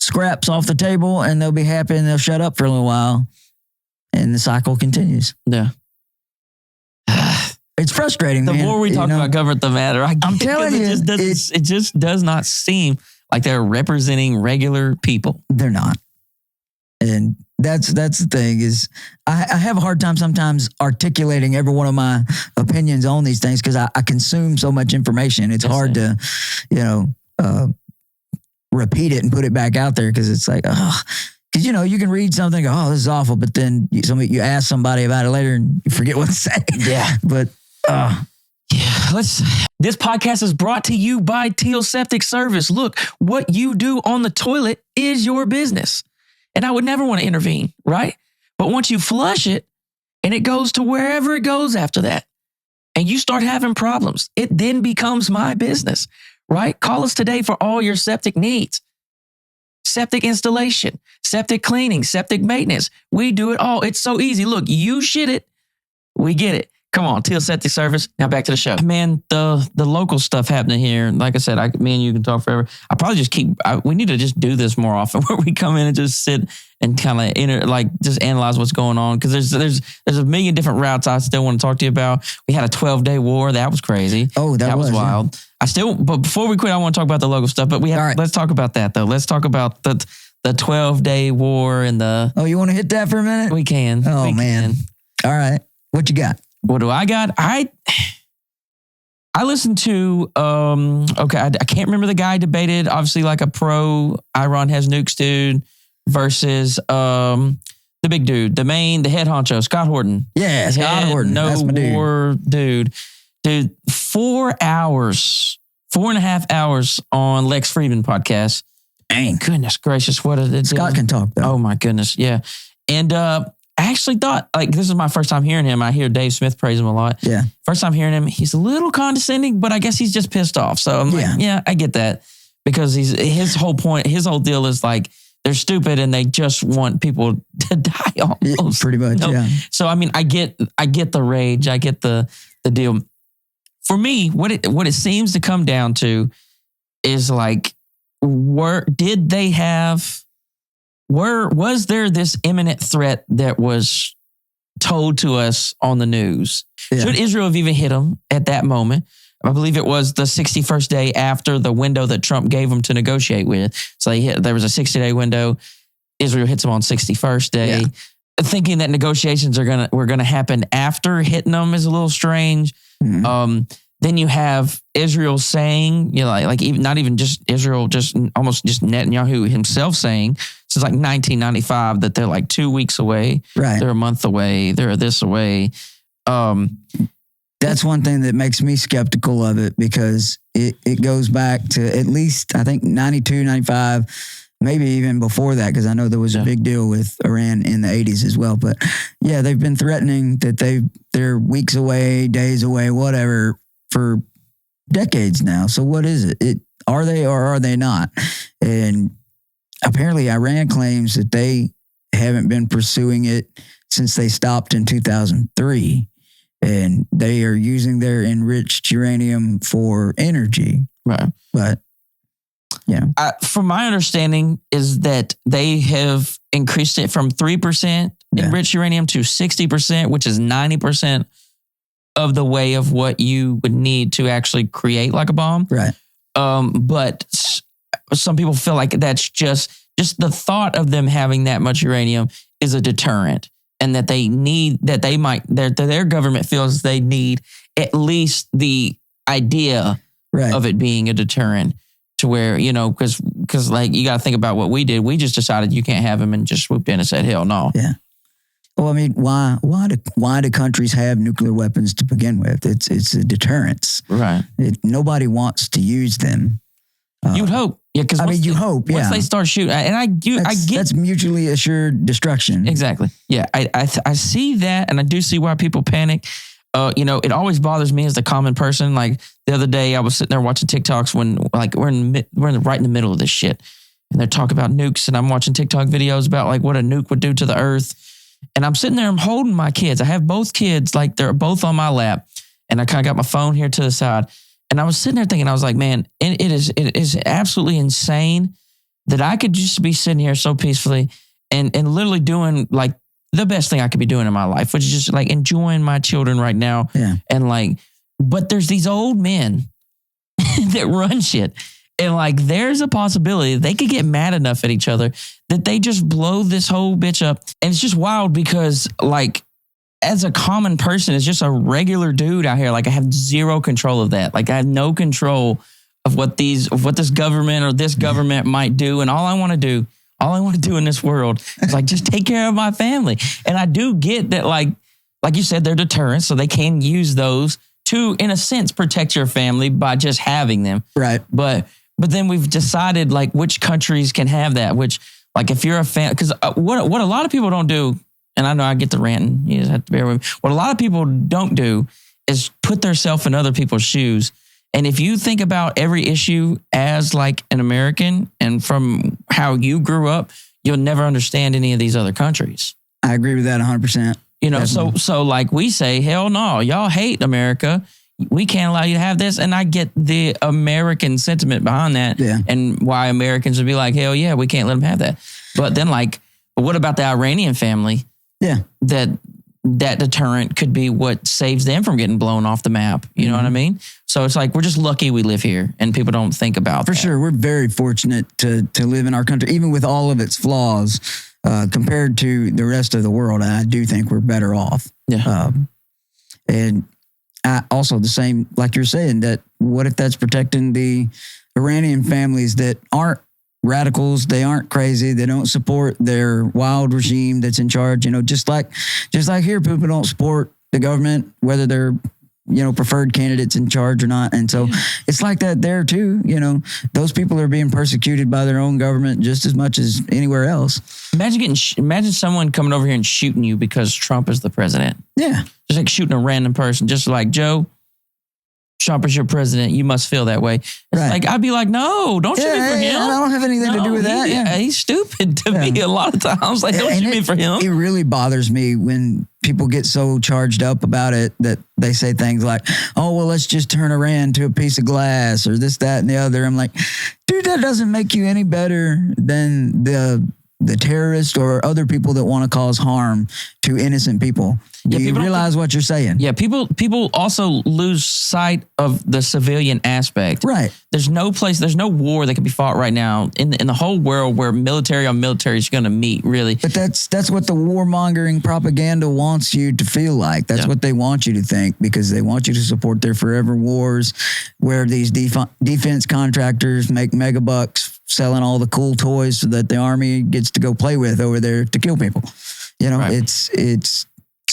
scraps off the table and they'll be happy and they'll shut up for a little while and the cycle continues. Yeah. It's frustrating, the man. more we talk about government, the matter. I'm telling you, it just does not seem like they're representing regular people. They're not. And that's the thing is I have a hard time sometimes articulating every one of my opinions on these things because I consume so much information. It's hard to, repeat it and put it back out there because it's like, because, you can read something, oh, this is awful. But then you ask somebody about it later and you forget what to say. Yeah. But, This podcast is brought to you by Teel Septic Service. Look, what you do on the toilet is your business. And I would never want to intervene, right? But once you flush it and it goes to wherever it goes after that, and you start having problems, it then becomes my business, right? Call us today for all your septic needs. Septic installation, septic cleaning, septic maintenance. We do it all. It's so easy. Look, you shit it, we get it. Come on, Teel Septic Service. Now back to the show. Man, the local stuff happening here. Like I said, me and you can talk forever. I probably just we need to just do this more often where we come in and just sit and kind of just analyze what's going on. Because there's a million different routes I still want to talk to you about. We had a 12-day war. That was crazy. Oh, that was wild. Yeah. But before we quit, I want to talk about the local stuff. But let's talk about that though. Let's talk about the 12-day war and the... Oh, you want to hit that for a minute? We can. Oh, man. All right. What you got? What do I got? I listened to, I can't remember the guy debated, obviously like a pro Iran has nukes dude versus the big dude, the head honcho, Scott Horton. Yeah, Scott Horton. No That's my war dude. Dude, 4 hours, 4.5 hours on Lex Friedman podcast. Dang. Goodness gracious, what did it do? Scott can talk though. Oh my goodness, yeah. And I actually thought, this is my first time hearing him. I hear Dave Smith praise him a lot. Yeah. First time hearing him, he's a little condescending, but I guess he's just pissed off. So I'm like, yeah, I get that. Because his whole deal is like, they're stupid and they just want people to die almost. Pretty much, yeah. So, I mean, I get the rage. I get the deal. For me, what it seems to come down to is like, was there this imminent threat that was told to us on the news? Yeah. Should Israel have even hit them at that moment? I believe it was the 61st day after the window that Trump gave them to negotiate with. So there was a 60-day window. Israel hits them on 61st day. Yeah. Thinking that negotiations were gonna happen after hitting them is a little strange. Mm-hmm. Then you have Israel saying, not even just Israel, just almost just Netanyahu himself saying, since like 1995, that they're like 2 weeks away. Right. They're a month away. They're this away. That's one thing that makes me skeptical of it because it goes back to at least, I think, 92, 95, maybe even before that, because I know there was a big deal with Iran in the 80s as well. But yeah, they've been threatening that they're weeks away, days away, whatever, for decades now. So what is it? Are they or are they not? And apparently Iran claims that they haven't been pursuing it since they stopped in 2003. and they are using their enriched uranium for energy. Right. But, from my understanding is that they have increased it from 3% enriched uranium to 60%, which is 90% of the way of what you would need to actually create like a bomb. Right. But some people feel like that's just the thought of them having that much uranium is a deterrent, and that their government feels they need at least the idea of it being a deterrent, to where, because like you got to think about what we did. We just decided you can't have him and just swooped in and said, hell no. Yeah. Well, I mean, why do countries have nuclear weapons to begin with? It's a deterrence. Right. Nobody wants to use them. You'd hope. Yeah, because you hope. Yeah. Once they start shooting, and I get that's mutually assured destruction. Exactly. Yeah, I see that, and I do see why people panic. It always bothers me as the common person. Like the other day, I was sitting there watching TikToks when like we're right in the middle of this shit, and they're talking about nukes, and I'm watching TikTok videos about like what a nuke would do to the earth, and I'm sitting there, I'm holding my kids. I have both kids, like they're both on my lap, and I kind of got my phone here to the side, and I was sitting there thinking, I was like, man, it is absolutely insane that I could just be sitting here so peacefully and literally doing like the best thing I could be doing in my life, which is just like enjoying my children right now. Yeah. And like, but there's these old men that run shit. And like, there's a possibility they could get mad enough at each other that they just blow this whole bitch up. And it's just wild because like, as a common person, as just a regular dude out here, like I have zero control of that. Like I have no control of what this government or this government might do. And all I want to do in this world is like just take care of my family. And I do get that, like you said, they're deterrents, so they can use those to, in a sense, protect your family by just having them. Right. But then we've decided like which countries can have that. Which, like, if you're a fan, because what a lot of people don't do, and I know I get the ranting, you just have to bear with me. What a lot of people don't do is put themselves in other people's shoes. And if you think about every issue as like an American and from how you grew up, you'll never understand any of these other countries. I agree with that 100%. So like we say, hell no, y'all hate America. We can't allow you to have this. And I get the American sentiment behind that, and why Americans would be like, hell yeah, we can't let them have that. But then like, what about the Iranian family? Yeah. That deterrent could be what saves them from getting blown off the map. You know what I mean? So it's like, we're just lucky we live here and people don't think about that. For sure. We're very fortunate to live in our country, even with all of its flaws, compared to the rest of the world. I do think we're better off. Yeah. And also the same, like you're saying, that what if that's protecting the Iranian families that aren't radicals, they aren't crazy, they don't support their wild regime that's in charge, just like here, people don't support the government, whether they're, preferred candidates in charge or not. And so it's like that there too, those people are being persecuted by their own government just as much as anywhere else. Imagine someone coming over here and shooting you because Trump is the president. Yeah. Just like shooting a random person, just like, Joe, Trump is your president. You must feel that way. It's like, I'd be like, no, don't shoot me for him. I don't have anything to do with that. He's stupid to me a lot of times. Like, don't shoot me for him. It really bothers me when people get so charged up about it that they say things like, oh, well, let's just turn Iran to a piece of glass or this, that, and the other. I'm like, dude, that doesn't make you any better than the terrorists or other people that want to cause harm to innocent people. Do you realize what you're saying? Yeah, people also lose sight of the civilian aspect. Right. There's no war that can be fought right now in the whole world where military on military is going to meet, really. But that's what the warmongering propaganda wants you to feel like. That's what they want you to think, because they want you to support their forever wars where these defense contractors make mega bucks selling all the cool toys so that the army gets to go play with over there to kill people. It's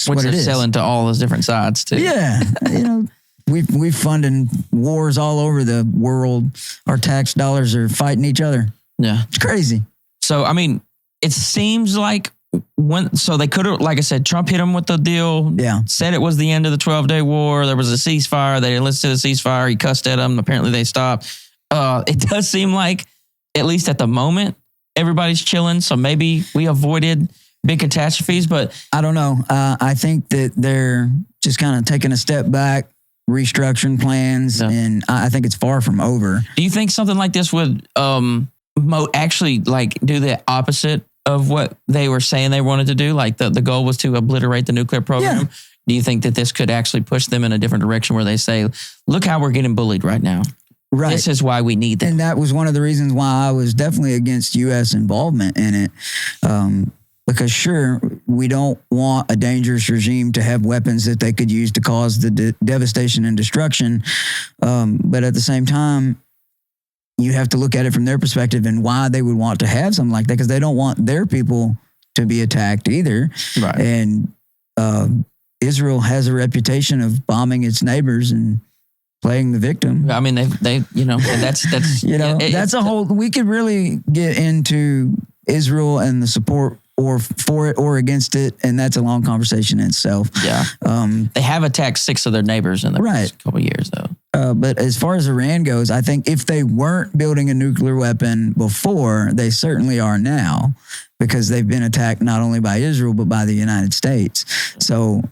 which what they're selling to all those different sides too. Yeah. We've funded wars all over the world. Our tax dollars are fighting each other. Yeah. It's crazy. So, I mean, it seems like so they could have, like I said, Trump hit them with the deal. Yeah. Said it was the end of the 12-day war. There was a ceasefire. They didn't listen to the ceasefire. He cussed at them. Apparently they stopped. It does seem like, at least at the moment, everybody's chilling. So maybe we avoided big catastrophes, but I don't know. I think that they're just kind of taking a step back, restructuring plans, and I think it's far from over. Do you think something like this would actually like do the opposite of what they were saying they wanted to do? Like the goal was to obliterate the nuclear program. Yeah. Do you think that this could actually push them in a different direction where they say, look how we're getting bullied right now. Right. This is why we need that. And that was one of the reasons why I was definitely against U.S. involvement in it. Because sure, we don't want a dangerous regime to have weapons that they could use to cause the devastation and destruction. But at the same time, you have to look at it from their perspective and why they would want to have something like that, because they don't want their people to be attacked either. Right. And Israel has a reputation of bombing its neighbors and playing the victim. I mean, they that's that's a whole. We could really get into Israel and the support or for it or against it, and that's a long conversation in itself. Yeah. They have attacked 6 of their neighbors in the past couple of years, though. But as far as Iran goes, I think if they weren't building a nuclear weapon before, they certainly are now, because they've been attacked not only by Israel but by the United States. So.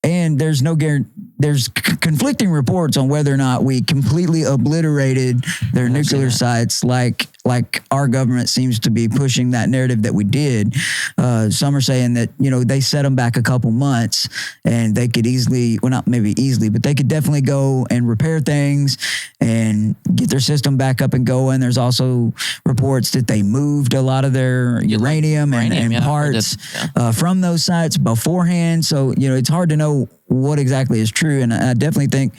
And there's no guarantee. There's conflicting reports on whether or not we completely obliterated their nuclear sites, like our government seems to be pushing that narrative that we did. Some are saying that they set them back a couple months, and they could easily, well, not maybe easily, but they could definitely go and repair things and get their system back up and going. There's also reports that they moved a lot of their uranium and parts from those sites beforehand. So it's hard to know what exactly is true. And I definitely think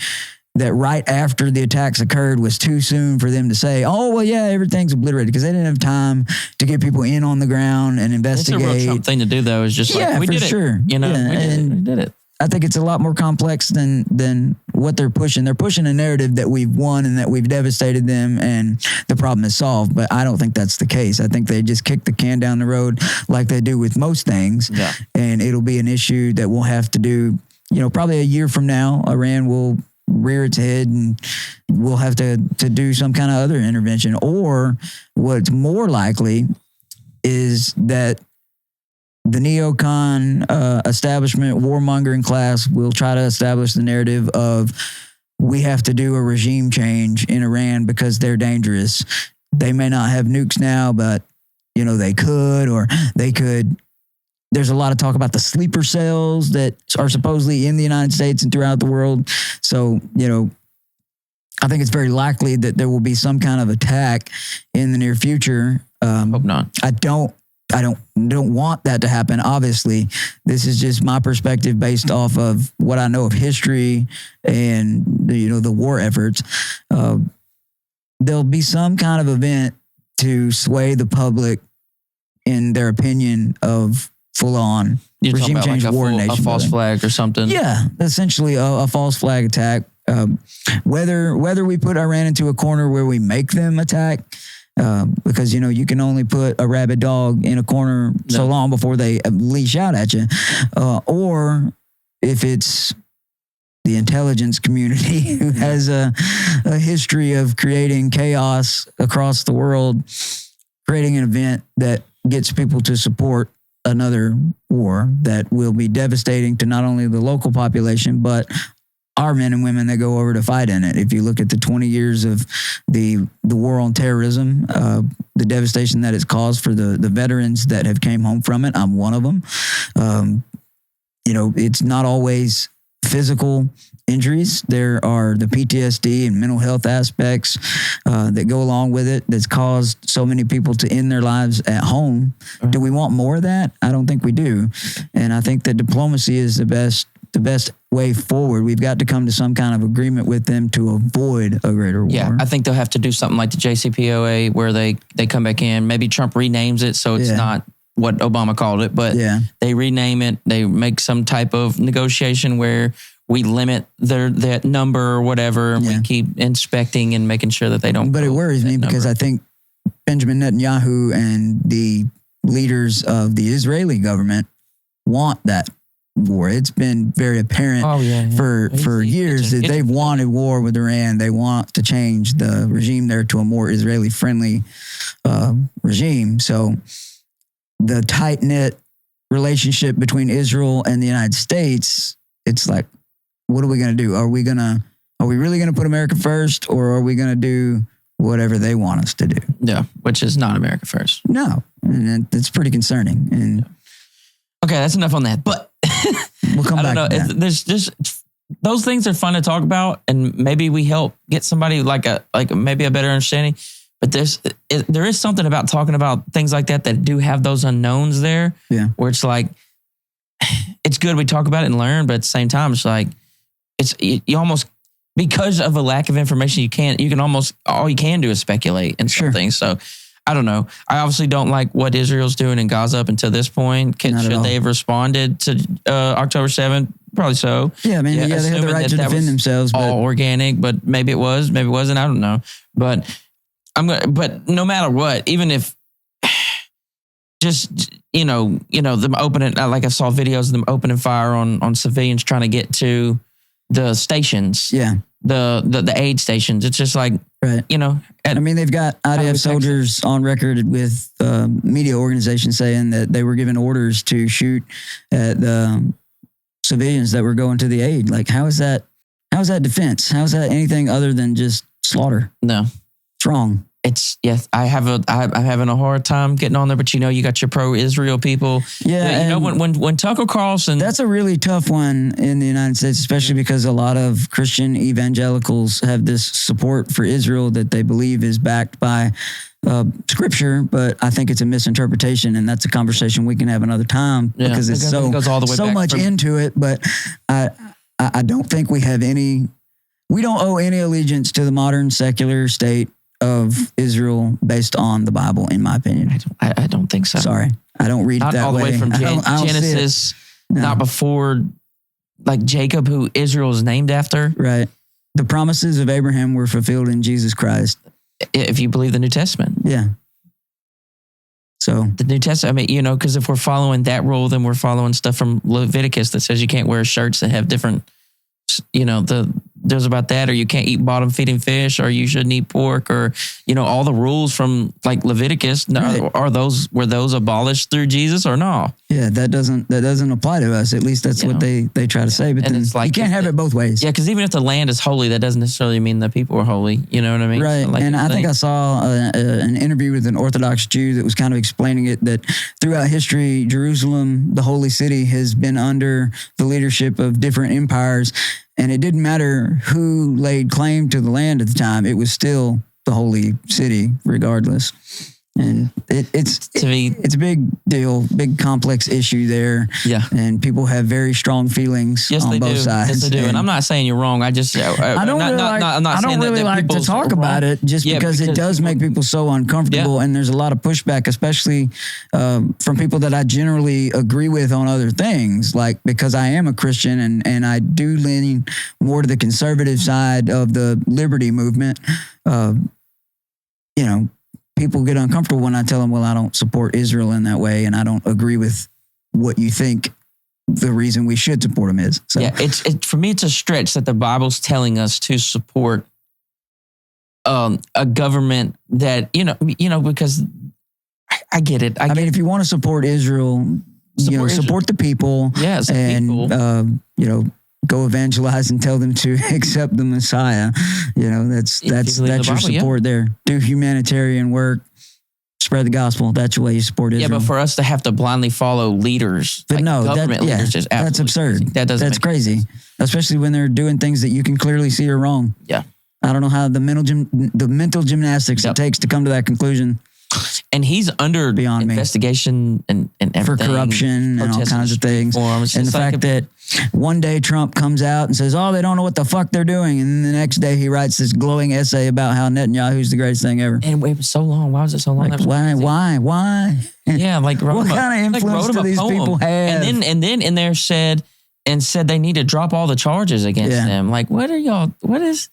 that right after the attacks occurred was too soon for them to say, oh, well, yeah, everything's obliterated, because they didn't have time to get people in on the ground and investigate. It's a real Trump thing to do, though, is just like, we did it. Sure. We did it. I think it's a lot more complex than what they're pushing. They're pushing a narrative that we've won and that we've devastated them and the problem is solved. But I don't think that's the case. I think they just kick the can down the road like they do with most things. Yeah. And it'll be an issue that we'll have to do, probably a year from now. Iran will rear its head and we'll have to do some kind of other intervention. Or what's more likely is that the neocon establishment, warmongering class will try to establish the narrative of we have to do a regime change in Iran because they're dangerous. They may not have nukes now, but they could, or they could. There's a lot of talk about the sleeper cells that are supposedly in the United States and throughout the world. So, I think it's very likely that there will be some kind of attack in the near future. Hope not. I don't want that to happen. Obviously, this is just my perspective based off of what I know of history and the war efforts. There'll be some kind of event to sway the public in their opinion of full-on regime change, like war nation. A false flag or something. Yeah, essentially a false flag attack. Whether we put Iran into a corner where we make them attack. Because you can only put a rabid dog in a corner so long before they leash out at you, or if it's the intelligence community who has a history of creating chaos across the world, creating an event that gets people to support another war that will be devastating to not only the local population but our men and women that go over to fight in it. If you look at the 20 years of the war on terrorism, the devastation that it's caused for the veterans that have came home from it, I'm one of them. It's not always physical injuries. There are the PTSD and mental health aspects that go along with it that's caused so many people to end their lives at home. Do we want more of that? I don't think we do. And I think that diplomacy is the best way forward. We've got to come to some kind of agreement with them to avoid a greater war. Yeah, I think they'll have to do something like the JCPOA where they come back in. Maybe Trump renames it so it's not what Obama called it, but they rename it. They make some type of negotiation where we limit that number or whatever, and we keep inspecting and making sure that they don't. But it worries me because I think Benjamin Netanyahu and the leaders of the Israeli government want that war. It's been very apparent for years that they've wanted war with Iran. They want to change the regime there to a more Israeli-friendly regime. So the tight-knit relationship between Israel and the United States, it's like what are we going to do? Are we really going to put America first, or are we going to do whatever they want us to do? Yeah, which is not America first. No, and it's pretty concerning. And okay, that's enough on that. But we'll come back to that. There's just those things are fun to talk about, and maybe we help get somebody like maybe a better understanding. But there is something about talking about things like that do have those unknowns there. Yeah, where it's like it's good we talk about it and learn, but at the same time, it's like you almost, because of a lack of information, you can almost, all you can do is speculate and some things. So I don't know. I obviously don't like what Israel's doing in Gaza up until this point. Should they have responded to October 7th? Probably so. Yeah, I mean, they had the right to defend themselves. All organic, but maybe it was, maybe it wasn't. I don't know. But but no matter what, even if just, them opening, like I saw videos of them opening fire on civilians trying to get to the stations. Yeah. The aid stations. It's just like, right. I mean, they've got IDF soldiers on record with media organizations saying that they were given orders to shoot at the civilians that were going to the aid. Like, how is that defense? How is that anything other than just slaughter? No. It's wrong. Yes, I'm having a hard time getting on there, but you got your pro-Israel people. Yeah, when Tucker Carlson, that's a really tough one in the United States, especially because a lot of Christian evangelicals have this support for Israel that they believe is backed by scripture, but I think it's a misinterpretation, and that's a conversation we can have another time because it goes all the way so much into it. But I don't think we don't owe any allegiance to the modern secular state of Israel based on the Bible, in my opinion. I don't think so. Sorry. I don't read it that way. Not all the way from Genesis, not before, like Jacob, who Israel is named after. Right. The promises of Abraham were fulfilled in Jesus Christ. If you believe the New Testament. Yeah. So the New Testament, I mean, because if we're following that rule, then we're following stuff from Leviticus that says you can't wear shirts that have different, there's about that, or you can't eat bottom feeding fish, or you shouldn't eat pork, or all the rules from like Leviticus. Right. Were those abolished through Jesus or no? Yeah, that doesn't apply to us. At least that's what they try to say. But then it's like, you can't have it both ways. Yeah, because even if the land is holy, that doesn't necessarily mean the people are holy. You know what I mean? Right. So and I think I saw an interview with an Orthodox Jew that was kind of explaining it, that throughout history, Jerusalem, the holy city, has been under the leadership of different empires. And it didn't matter who laid claim to the land at the time. It was still the holy city regardless. And it's a big deal, big complex issue there. Yeah. And people have very strong feelings on both sides. Yes, they do. And I'm not saying you're wrong. I just, I don't really like to talk about it just because it does make people so uncomfortable. And there's a lot of pushback, especially from people that I generally agree with on other things. Like, because I am a Christian and I do lean more to the conservative side of the liberty movement. People get uncomfortable when I tell them, well, I don't support Israel in that way, and I don't agree with what you think the reason we should support them is. So. Yeah, for me, it's a stretch that the Bible's telling us to support a government that, because I get it. I mean, if you want to support Israel, support the people. Yeah, people. Go evangelize and tell them to accept the Messiah. That's your support there. Do humanitarian work, spread the gospel. That's the way you support Israel. Yeah, but for us to have to blindly follow leaders, but government leaders, is that's absurd. That's crazy, especially when they're doing things that you can clearly see are wrong. Yeah, I don't know how the mental gymnastics it takes to come to that conclusion. And he's under investigation and everything. For corruption and all kinds of things. And the fact that one day Trump comes out and says, oh, they don't know what the fuck they're doing. And then the next day he writes this glowing essay about how Netanyahu's the greatest thing ever. And it was so long. Why was it so long? Like, why? Yeah, what kind of influence do these people have? And then in there said they need to drop all the charges against them. Like, what is...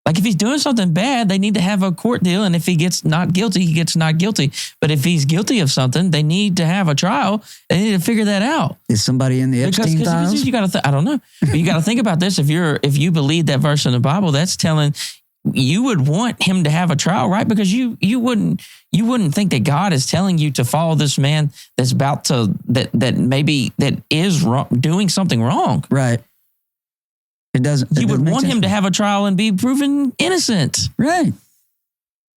Like, if he's doing something bad, they need to have a court deal. And if he gets not guilty, he gets not guilty. But if he's guilty of something, they need to have a trial. They need to figure that out. Is somebody in the Epstein files? You got to I don't know. But you got to think about this. If you believe that verse in the Bible, that's telling you would want him to have a trial, right? Because you wouldn't think that God is telling you to follow this man that's about to that is wrong, doing something wrong. Right. It doesn't. You would want him to have a trial and be proven innocent. Right.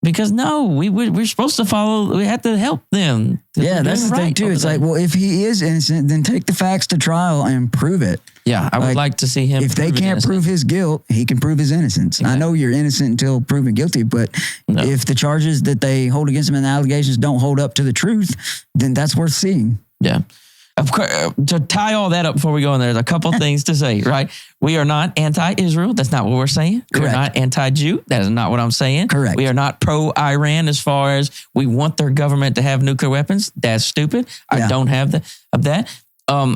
Because we're supposed to follow. We have to help them. Yeah, that's the thing too. It's like, well, if he is innocent, then take the facts to trial and prove it. Yeah, I would like to see him. If they can't prove his guilt, he can prove his innocence. Exactly. I know you're innocent until proven guilty, but if the charges that they hold against him and the allegations don't hold up to the truth, then that's worth seeing. Yeah. Of course, to tie all that up before we go in, there's a couple things to say, right? We are not anti-Israel. That's not what we're saying. Correct. We're not anti-Jew. That is not what I'm saying. Correct. We are not pro-Iran as far as we want their government to have nuclear weapons. That's stupid. I don't have that. All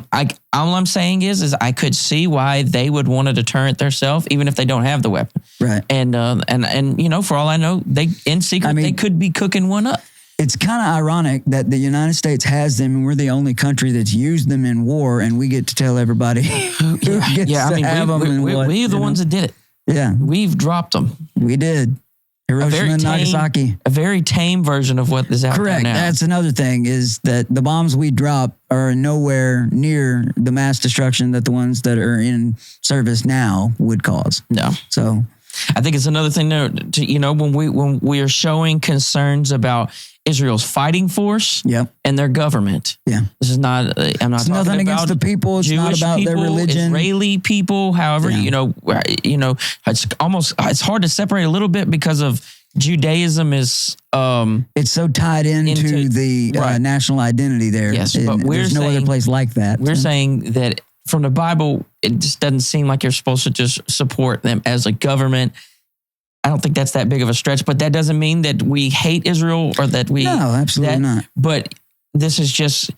I'm saying is I could see why they would want a deterrent themselves, even if they don't have the weapon. Right. And for all I know, they in secret they could be cooking one up. It's kind of ironic that the United States has them and we're the only country that's used them in war, and we get to tell everybody who gets to have them. We're the ones that did it. Yeah. We've dropped them. We did. Hiroshima and Nagasaki. A very tame version of what is out there now. Correct. That's another thing, is that the bombs we drop are nowhere near the mass destruction that the ones that are in service now would cause. No. So I think it's another thing when we are showing concerns about Israel's fighting force and their government. Yeah. This is not, I'm not it's talking nothing about against the people. It's Jewish not about people, their religion. Israeli people, however, it's hard to separate a little bit because of Judaism is it's so tied into the national identity there. Yes, but there's no other place like that. We're saying that from the Bible, it just doesn't seem like you're supposed to just support them as a government. I don't think that's that big of a stretch, but that doesn't mean that we hate Israel or that we... No, absolutely not. But this is just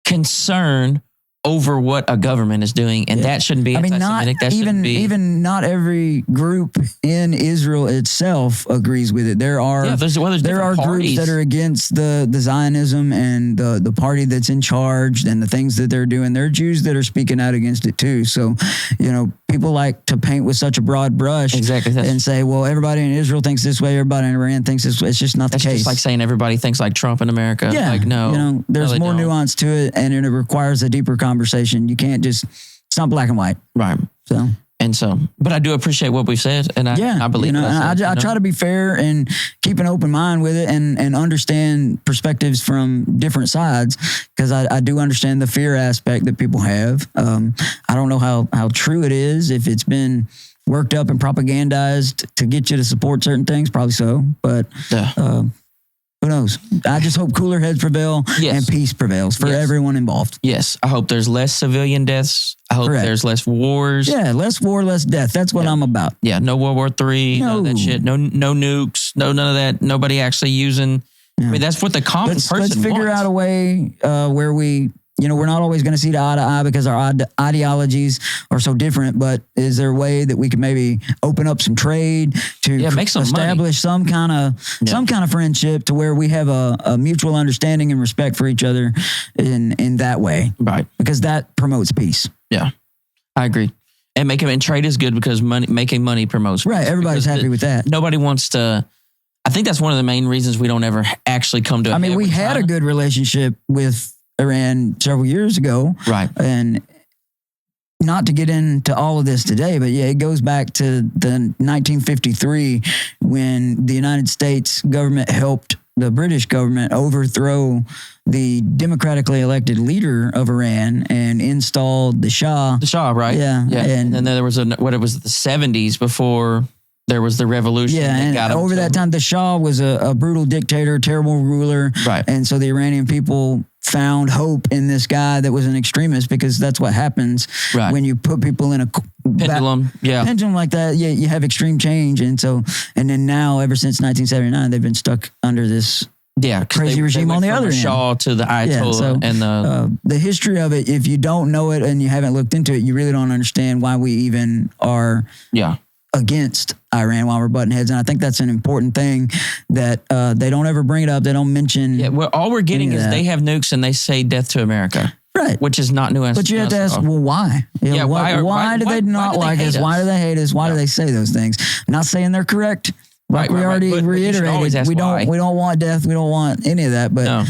concern over what a government is doing, and that shouldn't be anti-Semitic. Even not every group in Israel itself agrees with it. There are groups that are against the Zionism and the party that's in charge and the things that they're doing. There are Jews that are speaking out against it too. So, people like to paint with such a broad brush and say, well, everybody in Israel thinks this way, everybody in Iran thinks this way. It's just not the case. It's just like saying everybody thinks like Trump in America. Yeah. Like, no. There's more nuance to it, and it requires a deeper conversation. You can't just, it's not black and white. Right. But I do appreciate what we've said, and I believe I try to be fair and keep an open mind with it and understand perspectives from different sides, because I do understand the fear aspect that people have. I don't know how true it is, if it's been worked up and propagandized to get you to support certain things, probably so, but who knows? I just hope cooler heads prevail and peace prevails for everyone involved. Yes. I hope there's less civilian deaths. I hope there's less wars. Yeah, less war, less death. That's what I'm about. Yeah, no World War III, none of that shit. No nukes, none of that. Nobody actually using... I mean, that's what the common person wants. Let's figure out a way where we... we're not always going to see eye to eye because our ideologies are so different, but is there a way that we can maybe open up some trade to make some establish money. some kind of friendship to where we have a mutual understanding and respect for each other in that way? Right. Because that promotes peace. Yeah, I agree. And trade is good because making money promotes peace. Right. Everybody's happy with that. Nobody wants to... I think that's one of the main reasons we don't ever actually come to a head we with had China. a good relationship with Iran several years ago. Right. And not to get into all of this today, but it goes back to the 1953 when the United States government helped the British government overthrow the democratically elected leader of Iran and installed the Shah. The Shah, right? Yeah. And then there was the 70s before there was the revolution. Yeah, and over that time, the Shah was a brutal dictator, terrible ruler. Right. And so the Iranian people found hope in this guy that was an extremist, because that's what happens when you put people in a pendulum. Pendulum like that. Yeah, you have extreme change. And then now, ever since 1979, they've been stuck under this crazy regime on the other end. Shah to the Ayatollah and the history of it. If you don't know it and you haven't looked into it, you really don't understand why we even are against Iran while we're butting heads. And I think that's an important thing that they don't ever bring it up. They don't mention. Yeah, all we're getting is they have nukes and they say death to America. Right. Which is not nuanced. But you have to ask, well, why? Why do they not like us? Why do they hate us? Why do they say those things? I'm not saying they're correct. Like we already reiterated, we don't want death. We don't want any of that. But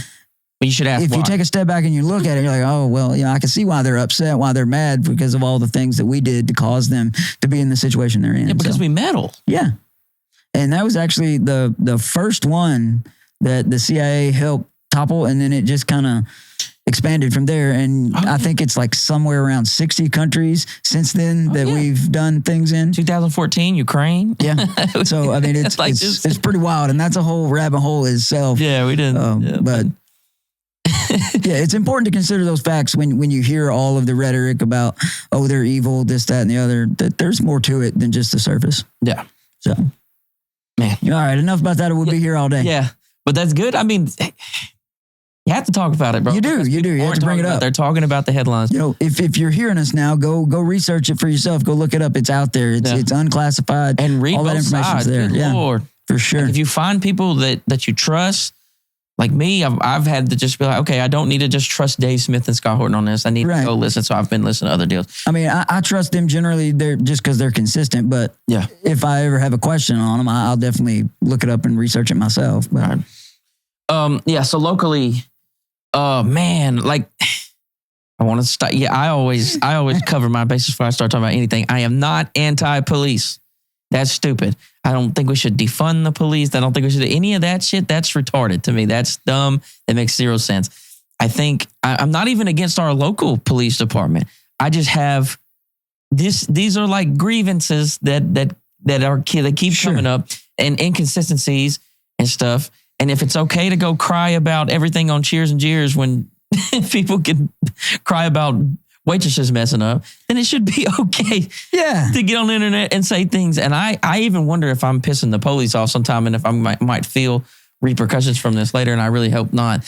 But you should ask if why. you take a step back and you look at it, you're like, oh, well, I can see why they're upset, why they're mad because of all the things that we did to cause them to be in the situation they're in. Yeah, because we meddle. Yeah. And that was actually the first one that the CIA helped topple, and then it just kind of expanded from there. And I think it's like somewhere around 60 countries since then that we've done things in. 2014, Ukraine. Yeah. So, I mean, it's pretty wild. And that's a whole rabbit hole itself. Yeah, we didn't. But yeah, it's important to consider those facts when you hear all of the rhetoric about, oh, they're evil, this, that, and the other. That there's more to it than just the surface. Yeah. So, man. All right, enough about that. We'll be here all day. Yeah, but that's good. I mean, you have to talk about it, bro. You do. You have to bring it up. They're talking about the headlines. You know, if you're hearing us now, go research it for yourself. Go look it up. It's out there. It's unclassified. And read all that both information's sides. there. Good Yeah, Lord. for sure. Like if you find people that you trust, like me, I've had to just be like, okay, I don't need to just trust Dave Smith and Scott Horton on this. I need to go listen. So I've been listening to other deals. I mean, I trust them generally. They're just because they're consistent. But if I ever have a question on them, I'll definitely look it up and research it myself. But. Yeah. So locally, man, like I want to start. Yeah, I always cover my bases before I start talking about anything. I am not anti-police. That's stupid. I don't think we should defund the police. I don't think we should do any of that shit. That's retarded to me. That's dumb. That makes zero sense. I think I'm not even against our local police department. I just have this. These are like grievances that keep coming up and inconsistencies and stuff. And if it's okay to go cry about everything on Cheers and Jeers when people can cry about waitresses messing up, then it should be okay to get on the internet and say things. And I even wonder if I'm pissing the police off sometime and if I might feel repercussions from this later, and I really hope not.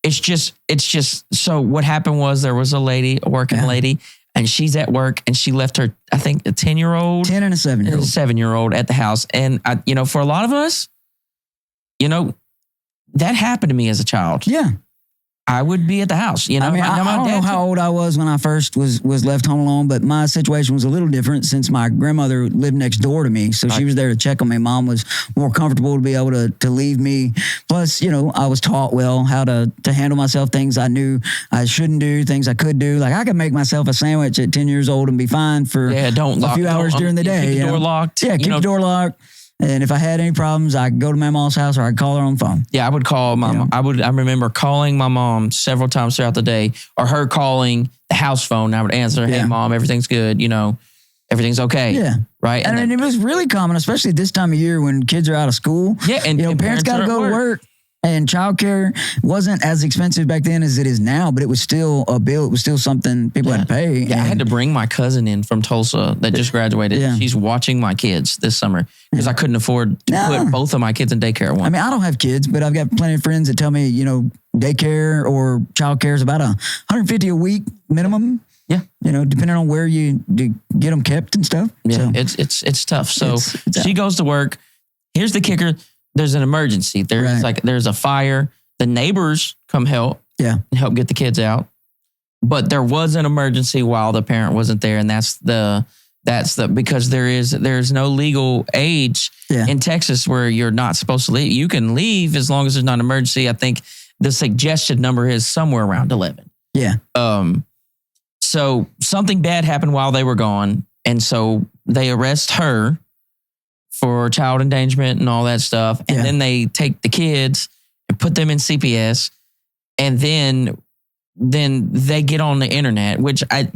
It's just so what happened was there was a working lady, and she's at work and she left her, I think, a 10-year-old. 10 and a 7-year-old. 7-year-old at the house. And, for a lot of us, that happened to me as a child. Yeah. I would be at the house. I mean, I don't know how old I was when I first was left home alone, but my situation was a little different since my grandmother lived next door to me. So she was there to check on me. Mom was more comfortable to be able to leave me. Plus, I was taught well how to handle myself, things I knew I shouldn't do, things I could do. Like I could make myself a sandwich at 10 years old and be fine for a few hours during the day. Keep the door locked. Yeah, keep the door locked. And if I had any problems, I could go to my mom's house or I'd call her on the phone. Yeah, I would call my mom. I remember calling my mom several times throughout the day, or her calling the house phone. And I would answer, hey, Mom, everything's good. Everything's okay. Yeah. Right. And it was really common, especially this time of year when kids are out of school. Yeah. And parents got to go to work. And childcare wasn't as expensive back then as it is now, but it was still a bill. It was still something people had to pay. Yeah, I had to bring my cousin in from Tulsa that just graduated. Yeah. She's watching my kids this summer because I couldn't afford to put both of my kids in daycare at once. I mean, I don't have kids, but I've got plenty of friends that tell me, daycare or childcare is about $150 a week minimum. Yeah. Depending on where you get them kept and stuff. Yeah, so it's tough. So she goes to work. Here's the kicker. There's an emergency. There's a fire. The neighbors come help. Yeah. And help get the kids out. But there was an emergency while the parent wasn't there. And that's because there's no legal age in Texas where you're not supposed to leave. You can leave as long as there's not an emergency. I think the suggested number is somewhere around 11. Yeah. So something bad happened while they were gone. And so they arrest her for child endangerment and all that stuff. And then they take the kids and put them in CPS. And then they get on the internet, which I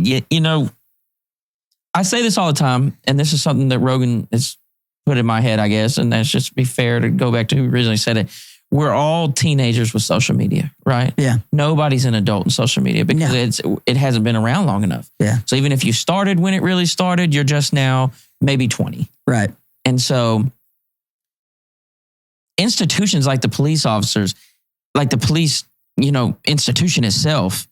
say this all the time. And this is something that Rogan has put in my head, I guess. And that's just be fair to go back to who originally said it. We're all teenagers with social media, right? Yeah. Nobody's an adult in social media because it hasn't been around long enough. Yeah. So even if you started when it really started, you're just now maybe 20. Right. And so institutions like the police officers, like the police, institution itself,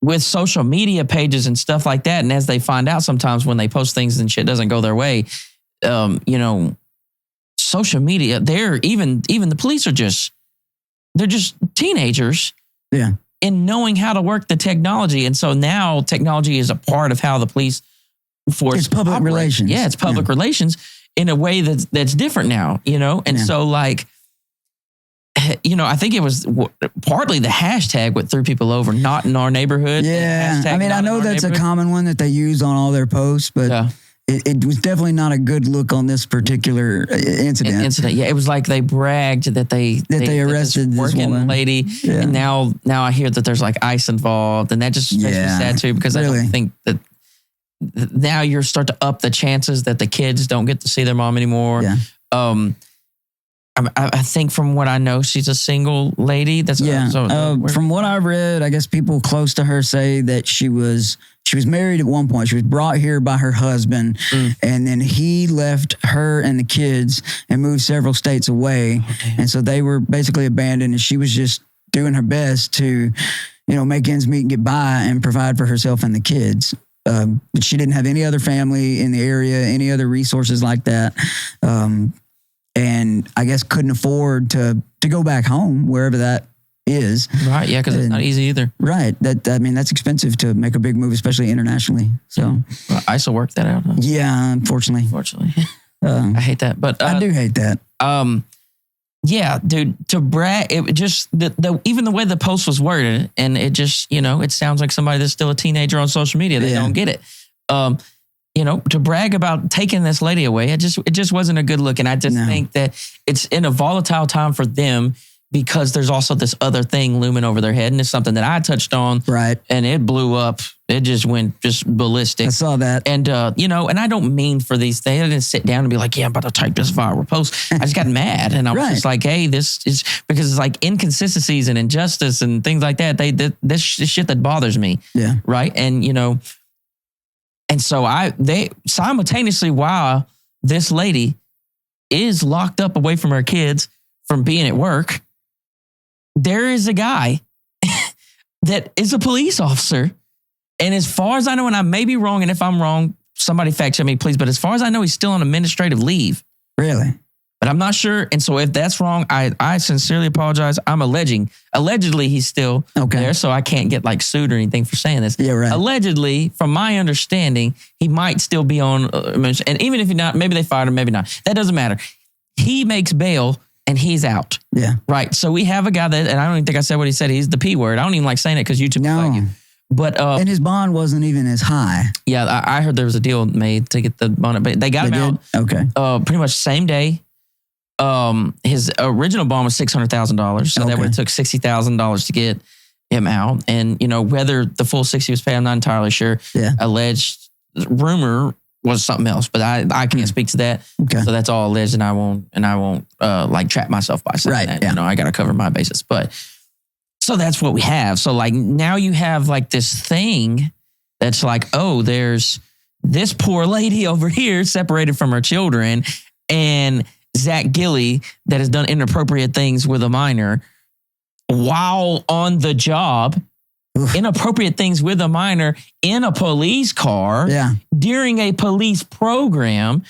with social media pages and stuff like that. And as they find out sometimes when they post things and shit doesn't go their way, social media, even the police they're just teenagers. Yeah. In knowing how to work the technology. And so now technology is a part of how the police force. It's public relations. Yeah, it's public relations in a way that's different now, And so I think it was partly the hashtag what threw people over, not in our neighborhood. Yeah. I mean, I know that's a common one that they use on all their posts, but it was definitely not a good look on this particular incident. Yeah, it was like they bragged that they arrested this working woman. lady, and now I hear that there's like ICE involved, and that just makes me sad too, because I don't think that now you're start to up the chances that the kids don't get to see their mom anymore. Yeah. I think from what I know, she's a single lady. From what I've read, I guess people close to her say that she was married at one point. She was brought here by her husband, and then he left her and the kids and moved several states away. And so they were basically abandoned, and she was just doing her best to, make ends meet and get by and provide for herself and the kids. But she didn't have any other family in the area, any other resources like that. And I guess couldn't afford to go back home, wherever that is. Right, yeah, because it's not easy either. Right. That's expensive to make a big move, especially internationally. So ICE will work that out. Huh? Yeah, unfortunately. I hate that. But I do hate that. Yeah, dude, to brag, it just, even the way the post was worded, and it just, it sounds like somebody that's still a teenager on social media. They don't get it. To brag about taking this lady away, it just wasn't a good look. And I just think that it's in a volatile time for them, because there's also this other thing looming over their head. And it's something that I touched on. Right. And it blew up. It just went ballistic. I saw that. And, and I don't mean for these things. I didn't sit down and be like, yeah, I'm about to type this viral post. I just got mad. And I was just like, hey, this is, because it's like inconsistencies and injustice and things like that. This shit that bothers me. Yeah. Right. And, and so they simultaneously, while this lady is locked up away from her kids from being at work, there is a guy that is a police officer. And as far as I know, and I may be wrong, and if I'm wrong, somebody fact check me, please. But as far as I know, he's still on administrative leave. Really? But I'm not sure. And so if that's wrong, I sincerely apologize. I'm allegedly he's still there, so I can't get like sued or anything for saying this. Yeah, right. Allegedly, from my understanding, he might still be on, and even if he's not, maybe they fired him, maybe not. That doesn't matter. He makes bail and he's out. Yeah. Right. So we have a guy that, and I don't even think I said what he said. He's the P word. I don't even like saying it because YouTube flag you. But and his bond wasn't even as high. Yeah, I heard there was a deal made to get the bond, but they got him out. Okay. Pretty much same day. His original bond was $600,000, so that would have took $60,000 to get him out. And whether the full 60 was paid, I'm not entirely sure. Yeah. Alleged rumor was something else, but I can't speak to that. Okay. So that's all alleged, and I won't like trap myself by saying that. Yeah. I got to cover my bases. But so that's what we have. So like now you have like this thing that's like, oh, there's this poor lady over here separated from her children, and Zach Gilly that has done inappropriate things with a minor while on the job. Inappropriate things with a minor in a police car during a police program,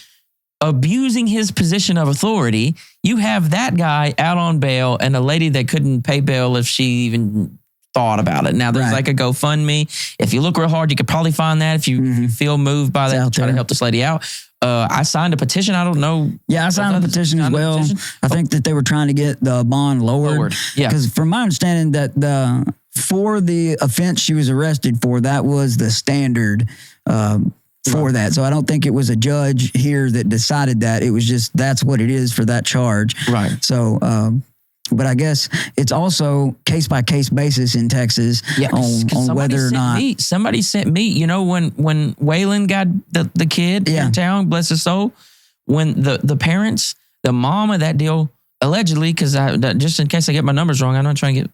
abusing his position of authority. You have that guy out on bail and a lady that couldn't pay bail if she even thought about it. Now there's like a GoFundMe. If you look real hard, you could probably find that if you feel moved by that, try to help this lady out. I signed a petition. I don't know. Yeah, I signed a petition as well. I think that they were trying to get the bond lowered. Yeah. Because from my understanding that for the offense she was arrested for, that was the standard for that. So I don't think it was a judge here that decided that. It was just, that's what it is for that charge. Right. So, but I guess it's also case by case basis in Texas on whether or not. Somebody sent me, when Waylon got the kid in town, bless his soul, when the parents, the mom of that deal, allegedly, because just in case I get my numbers wrong, I'm not trying to get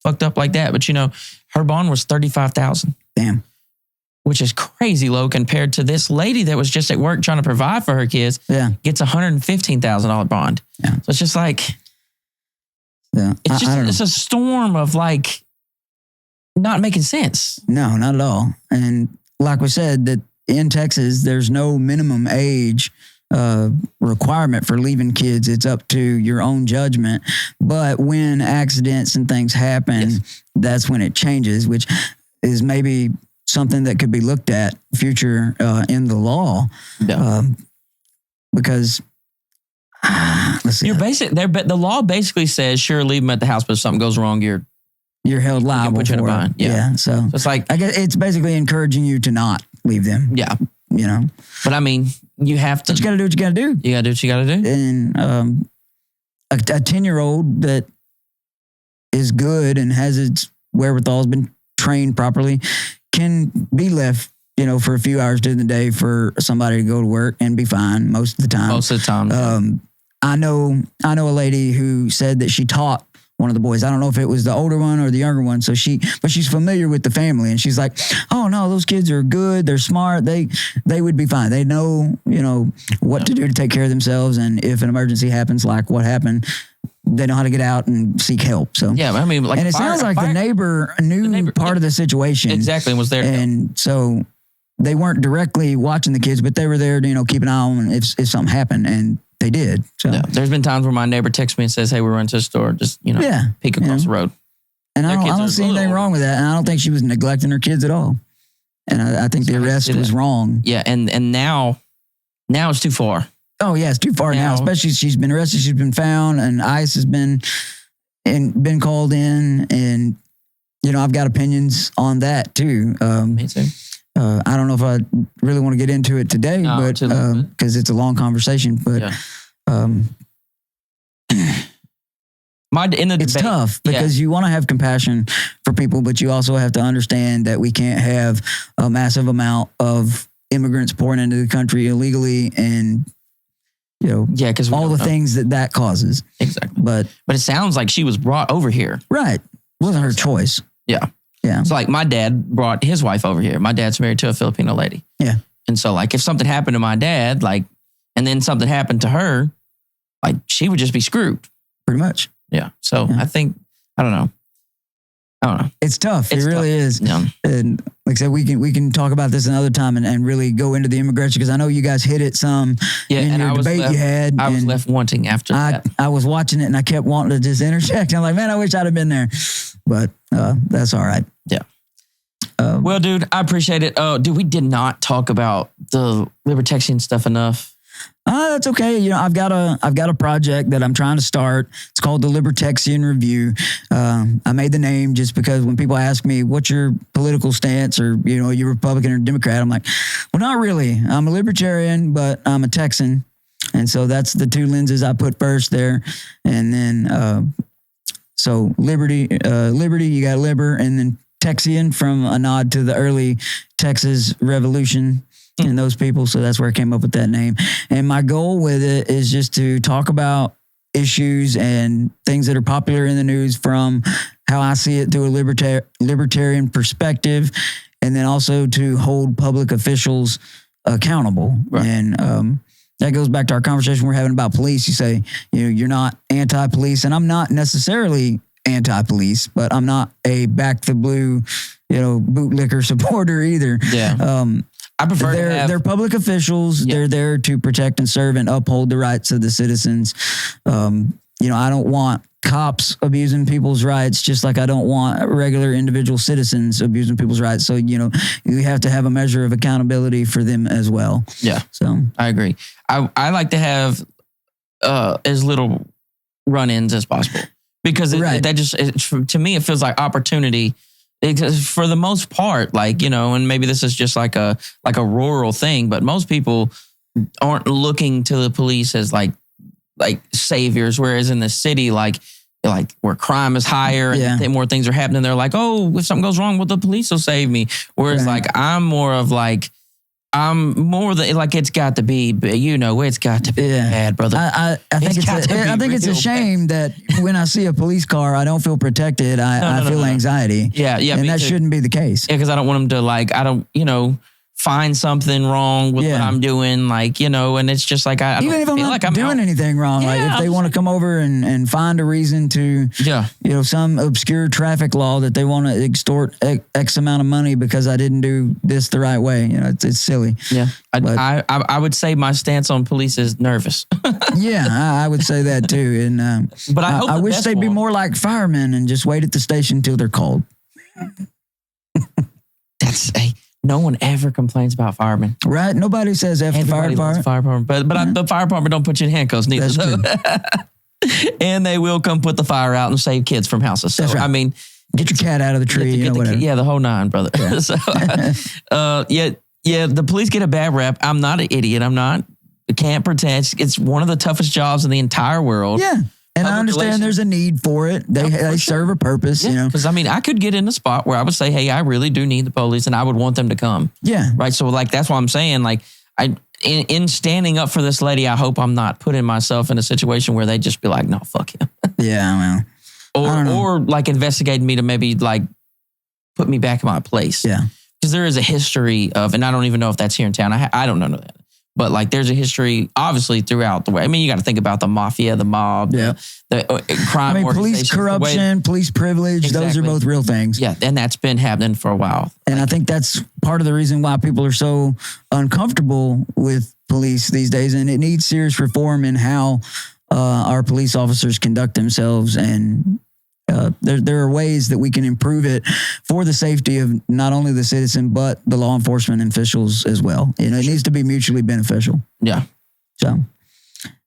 fucked up like that, but her bond was $35,000. Damn. Which is crazy low compared to this lady that was just at work trying to provide for her kids. Yeah. Gets $115,000 bond. Yeah. So it's just like, it's a storm of like not making sense. No, not at all. And like we said, that in Texas, there's no minimum age requirement for leaving kids. It's up to your own judgment. But when accidents and things happen, that's when it changes, which is maybe something that could be looked at future in the law. Yeah. Because Let's see. The law basically says, sure, leave them at the house, but if something goes wrong, you're held liable put you in a for bind. it. Yeah. So it's like, I guess it's basically encouraging you to not leave them. Yeah. You know. But I mean, you have to. But you got to do what you got to do. You got to do what you got to do. And a 10-year-old that is good and has its wherewithal, has been trained properly, can be left, for a few hours during the day for somebody to go to work and be fine most of the time. Most of the time. I know a lady who said that she taught one of the boys. I don't know if it was the older one or the younger one. So she's familiar with the family, and she's like, "Oh no, those kids are good. They're smart. They would be fine. They know, what to do to take care of themselves. And if an emergency happens, like what happened, they know how to get out and seek help." So yeah, I mean, and it sounds like the neighbor knew part of the situation exactly, and was there, and so they weren't directly watching the kids, but they were there to keep an eye on if something happened, and they did. So there's been times where my neighbor texts me and says, "Hey, we're running to the store. Just peek across the road." And I don't see anything wrong with that. And I don't think she was neglecting her kids at all. And I think the arrest was wrong. Yeah, and now it's too far. Oh yeah, it's too far now. Especially she's been arrested, she's been found, and ICE has been called in, and I've got opinions on that too. Me too. I don't know if I really want to get into it today, but because it's a long conversation. But it's tough because you want to have compassion for people, but you also have to understand that we can't have a massive amount of immigrants pouring into the country illegally, and because all the things that causes. Exactly. But it sounds like she was brought over here. Right. It wasn't her choice. Yeah. Yeah. It's like my dad brought his wife over here. My dad's married to a Filipino lady. Yeah. And so like if something happened to my dad, and then something happened to her, she would just be screwed. Pretty much. Yeah. So I think, I don't know. It's tough. It's it really tough. is. Yeah. And like I said, we can talk about this another time and really go into the immigration, because I know you guys hit it some in your debate you had. I was left wanting after that. I was watching it and I kept wanting to just interject. I'm like, man, I wish I'd have been there. But that's all right. Yeah. Well, dude, I appreciate it. Dude, we did not talk about the libertarian stuff enough. That's okay. I've got a project that I'm trying to start. It's called the Libertarian Review. I made the name just because when people ask me, what's your political stance, or, you're Republican or Democrat, I'm like, well, not really. I'm a libertarian, but I'm a Texan. And so that's the two lenses I put first there. And then, so liberty, you got liber, and then Texian, from a nod to the early Texas Revolution and those people. So that's where I came up with that name. And my goal with it is just to talk about issues and things that are popular in the news from how I see it through a libertarian perspective, and then also to hold public officials accountable. Right. And that goes back to our conversation we're having about police. You say, you're not anti-police, and I'm not necessarily anti-police, but I'm not a back the blue, bootlicker supporter either. Yeah. I prefer they're public officials. Yeah. They're there to protect and serve and uphold the rights of the citizens. I don't want cops abusing people's rights, just like I don't want regular individual citizens abusing people's rights. So, you have to have a measure of accountability for them as well. Yeah. So I agree. I like to have as little run-ins as possible, because to me, it feels like opportunity. Because for the most part, and maybe this is just like a rural thing, but most people aren't looking to the police as like saviors. Whereas in the city, like where crime is higher and more things are happening, they're like, oh, if something goes wrong, well, the police will save me. Whereas I'm more it's got to be, it's got to be bad, brother. I think it's a shame that when I see a police car, I don't feel protected. I feel anxiety. Yeah. And that shouldn't be the case. Yeah, because I don't want them to find something wrong with what I'm doing, and it's just like even if I'm not doing anything wrong, if they want to come over and find a reason to, some obscure traffic law that they want to extort X amount of money because I didn't do this the right way, it's silly. Yeah, I would say my stance on police is nervous. Yeah, I would say that too, and but I wish they'd be more like firemen and just wait at the station till they're called. No one ever complains about firemen. Right? Nobody says F the fire department. But the fire department don't put you in handcuffs neither. That's true. And they will come put the fire out and save kids from houses. So, That's right. I mean, get your cat out of the tree, whatever. The whole nine, brother. Yeah. So, the police get a bad rep. I'm not an idiot. I can't pretend. It's one of the toughest jobs in the entire world. Yeah. And I understand there's a need for it. They serve a purpose, Because, I mean, I could get in a spot where I would say, hey, I really do need the police and I would want them to come. Yeah. Right. So, like, that's what I'm saying. Like, in standing up for this lady, I hope I'm not putting myself in a situation where they just be like, no, fuck him. Yeah, well. Or like investigating me to maybe like put me back in my place. Yeah. Because there is a history of, and I don't even know if that's here in town. I don't know that. But like there's a history, obviously, throughout the way. I mean, you got to think about the mafia, the mob, the crime. I mean, police corruption, police privilege, those are both real things. Yeah, and that's been happening for a while. And I think that's part of the reason why people are so uncomfortable with police these days. And it needs serious reform in how our police officers conduct themselves. And there are ways that we can improve it for the safety of not only the citizen, but the law enforcement officials as well. It needs to be mutually beneficial. Yeah. So,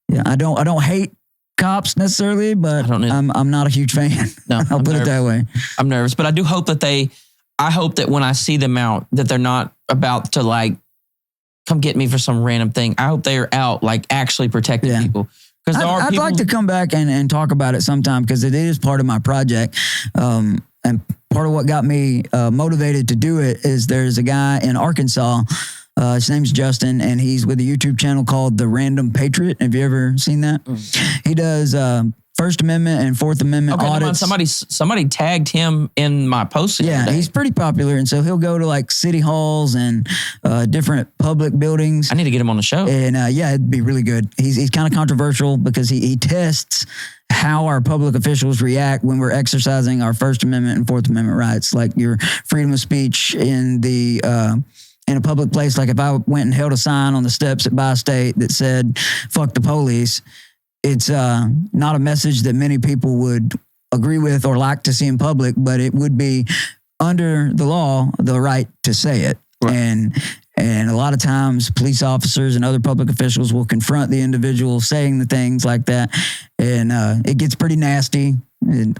yeah, I don't hate cops necessarily, but I'm not a huge fan. No, I'll put it that way. I'm nervous, but I do hope that I hope that when I see them out, that they're not about to like come get me for some random thing. I hope they're out like actually protecting people. Because I'd like to come back and talk about it sometime because it is part of my project. And part of what got me motivated to do it is there's a guy in Arkansas. His name's Justin, and he's with a YouTube channel called The Random Patriot. Have you ever seen that? He does First Amendment and Fourth Amendment audits. Somebody tagged him in my post. Yeah, he's pretty popular, and so he'll go to like city halls and different public buildings. I need to get him on the show. And it'd be really good. He's kind of controversial because he tests how our public officials react when we're exercising our First Amendment and Fourth Amendment rights, like your freedom of speech in a public place. Like if I went and held a sign on the steps at Bi-State that said "fuck the police," it's not a message that many people would agree with or like to see in public, but it would be under the law the right to say it. Right. And a lot of times police officers and other public officials will confront the individual saying the things like that. And it gets pretty nasty,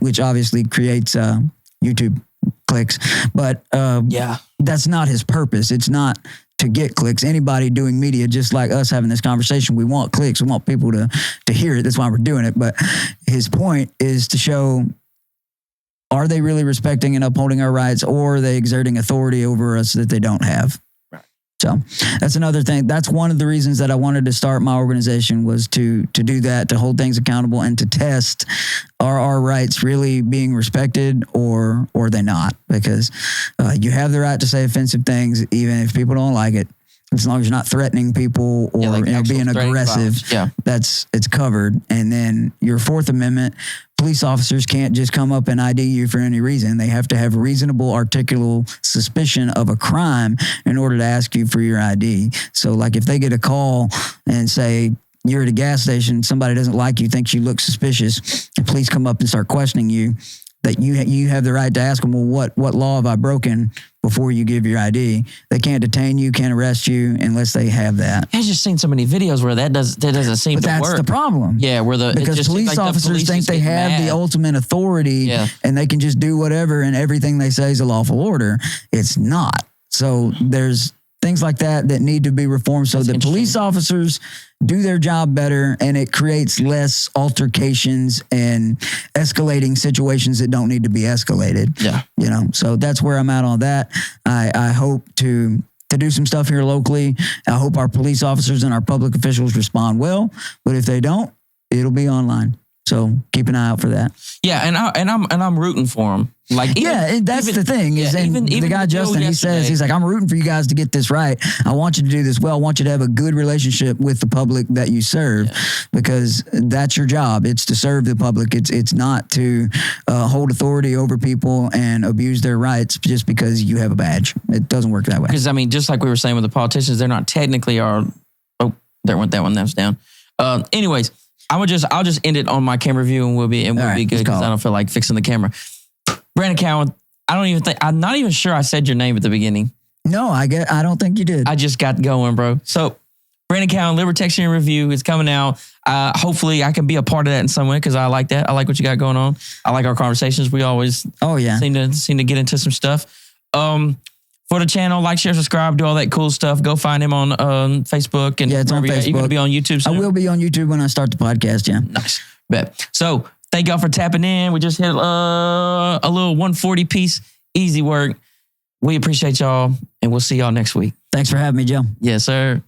which obviously creates YouTube clicks. But that's not his purpose. It's not to get clicks. Anybody doing media, just like us having this conversation, we want clicks. We want people to hear it. That's why we're doing it. But his point is to show, are they really respecting and upholding our rights, or are they exerting authority over us that they don't have? Right. So that's another thing. That's one of the reasons that I wanted to start my organization, was to do that, to hold things accountable and to test, are our rights really being respected or are they not? Because you have the right to say offensive things, even if people don't like it. As long as you're not threatening people or being aggressive, it's covered. And then your Fourth Amendment, police officers can't just come up and ID you for any reason. They have to have reasonable, articulable suspicion of a crime in order to ask you for your ID. So like if they get a call and say, you're at a gas station, somebody doesn't like you, thinks you look suspicious, and police come up and start questioning you, that you have the right to ask them, well, what law have I broken before you give your ID? They can't detain you, can't arrest you unless they have that. I've just seen so many videos where that doesn't seem to work. That's the problem. Yeah, because police officers think they have the ultimate authority and they can just do whatever and everything they say is a lawful order. It's not. So there's things like that need to be reformed so that police officers do their job better, and it creates less altercations and escalating situations that don't need to be escalated. Yeah. So that's where I'm at on that. I hope to do some stuff here locally. I hope our police officers and our public officials respond well, but if they don't, it'll be online. So keep an eye out for that. Yeah, and I'm rooting for them. Like that's the thing. Even the guy Justin, he says, he's like, I'm rooting for you guys to get this right. I want you to do this well. I want you to have a good relationship with the public that you serve, because that's your job. It's to serve the public. It's not to hold authority over people and abuse their rights just because you have a badge. It doesn't work that way. Because I mean, just like we were saying with the politicians, they're not technically our. Oh, there went that one. That's down. Anyways. I'll just end it on my camera view and we'll be good, because I don't feel like fixing the camera. Brandon Cowan, I'm not even sure I said your name at the beginning. No, I don't think you did. I just got going, bro. So Brandon Cowan, Libertarian Review is coming out. Hopefully I can be a part of that in some way because I like that. I like what you got going on. I like our conversations. We always seem to get into some stuff. For the channel, like, share, subscribe, do all that cool stuff. Go find him on Facebook. And it's on Facebook. You're going to be on YouTube soon? I will be on YouTube when I start the podcast, yeah. Nice. Bet. So thank y'all for tapping in. We just hit a little 140 piece. Easy work. We appreciate y'all, and we'll see y'all next week. Thanks for having me, Joe. Yes, sir.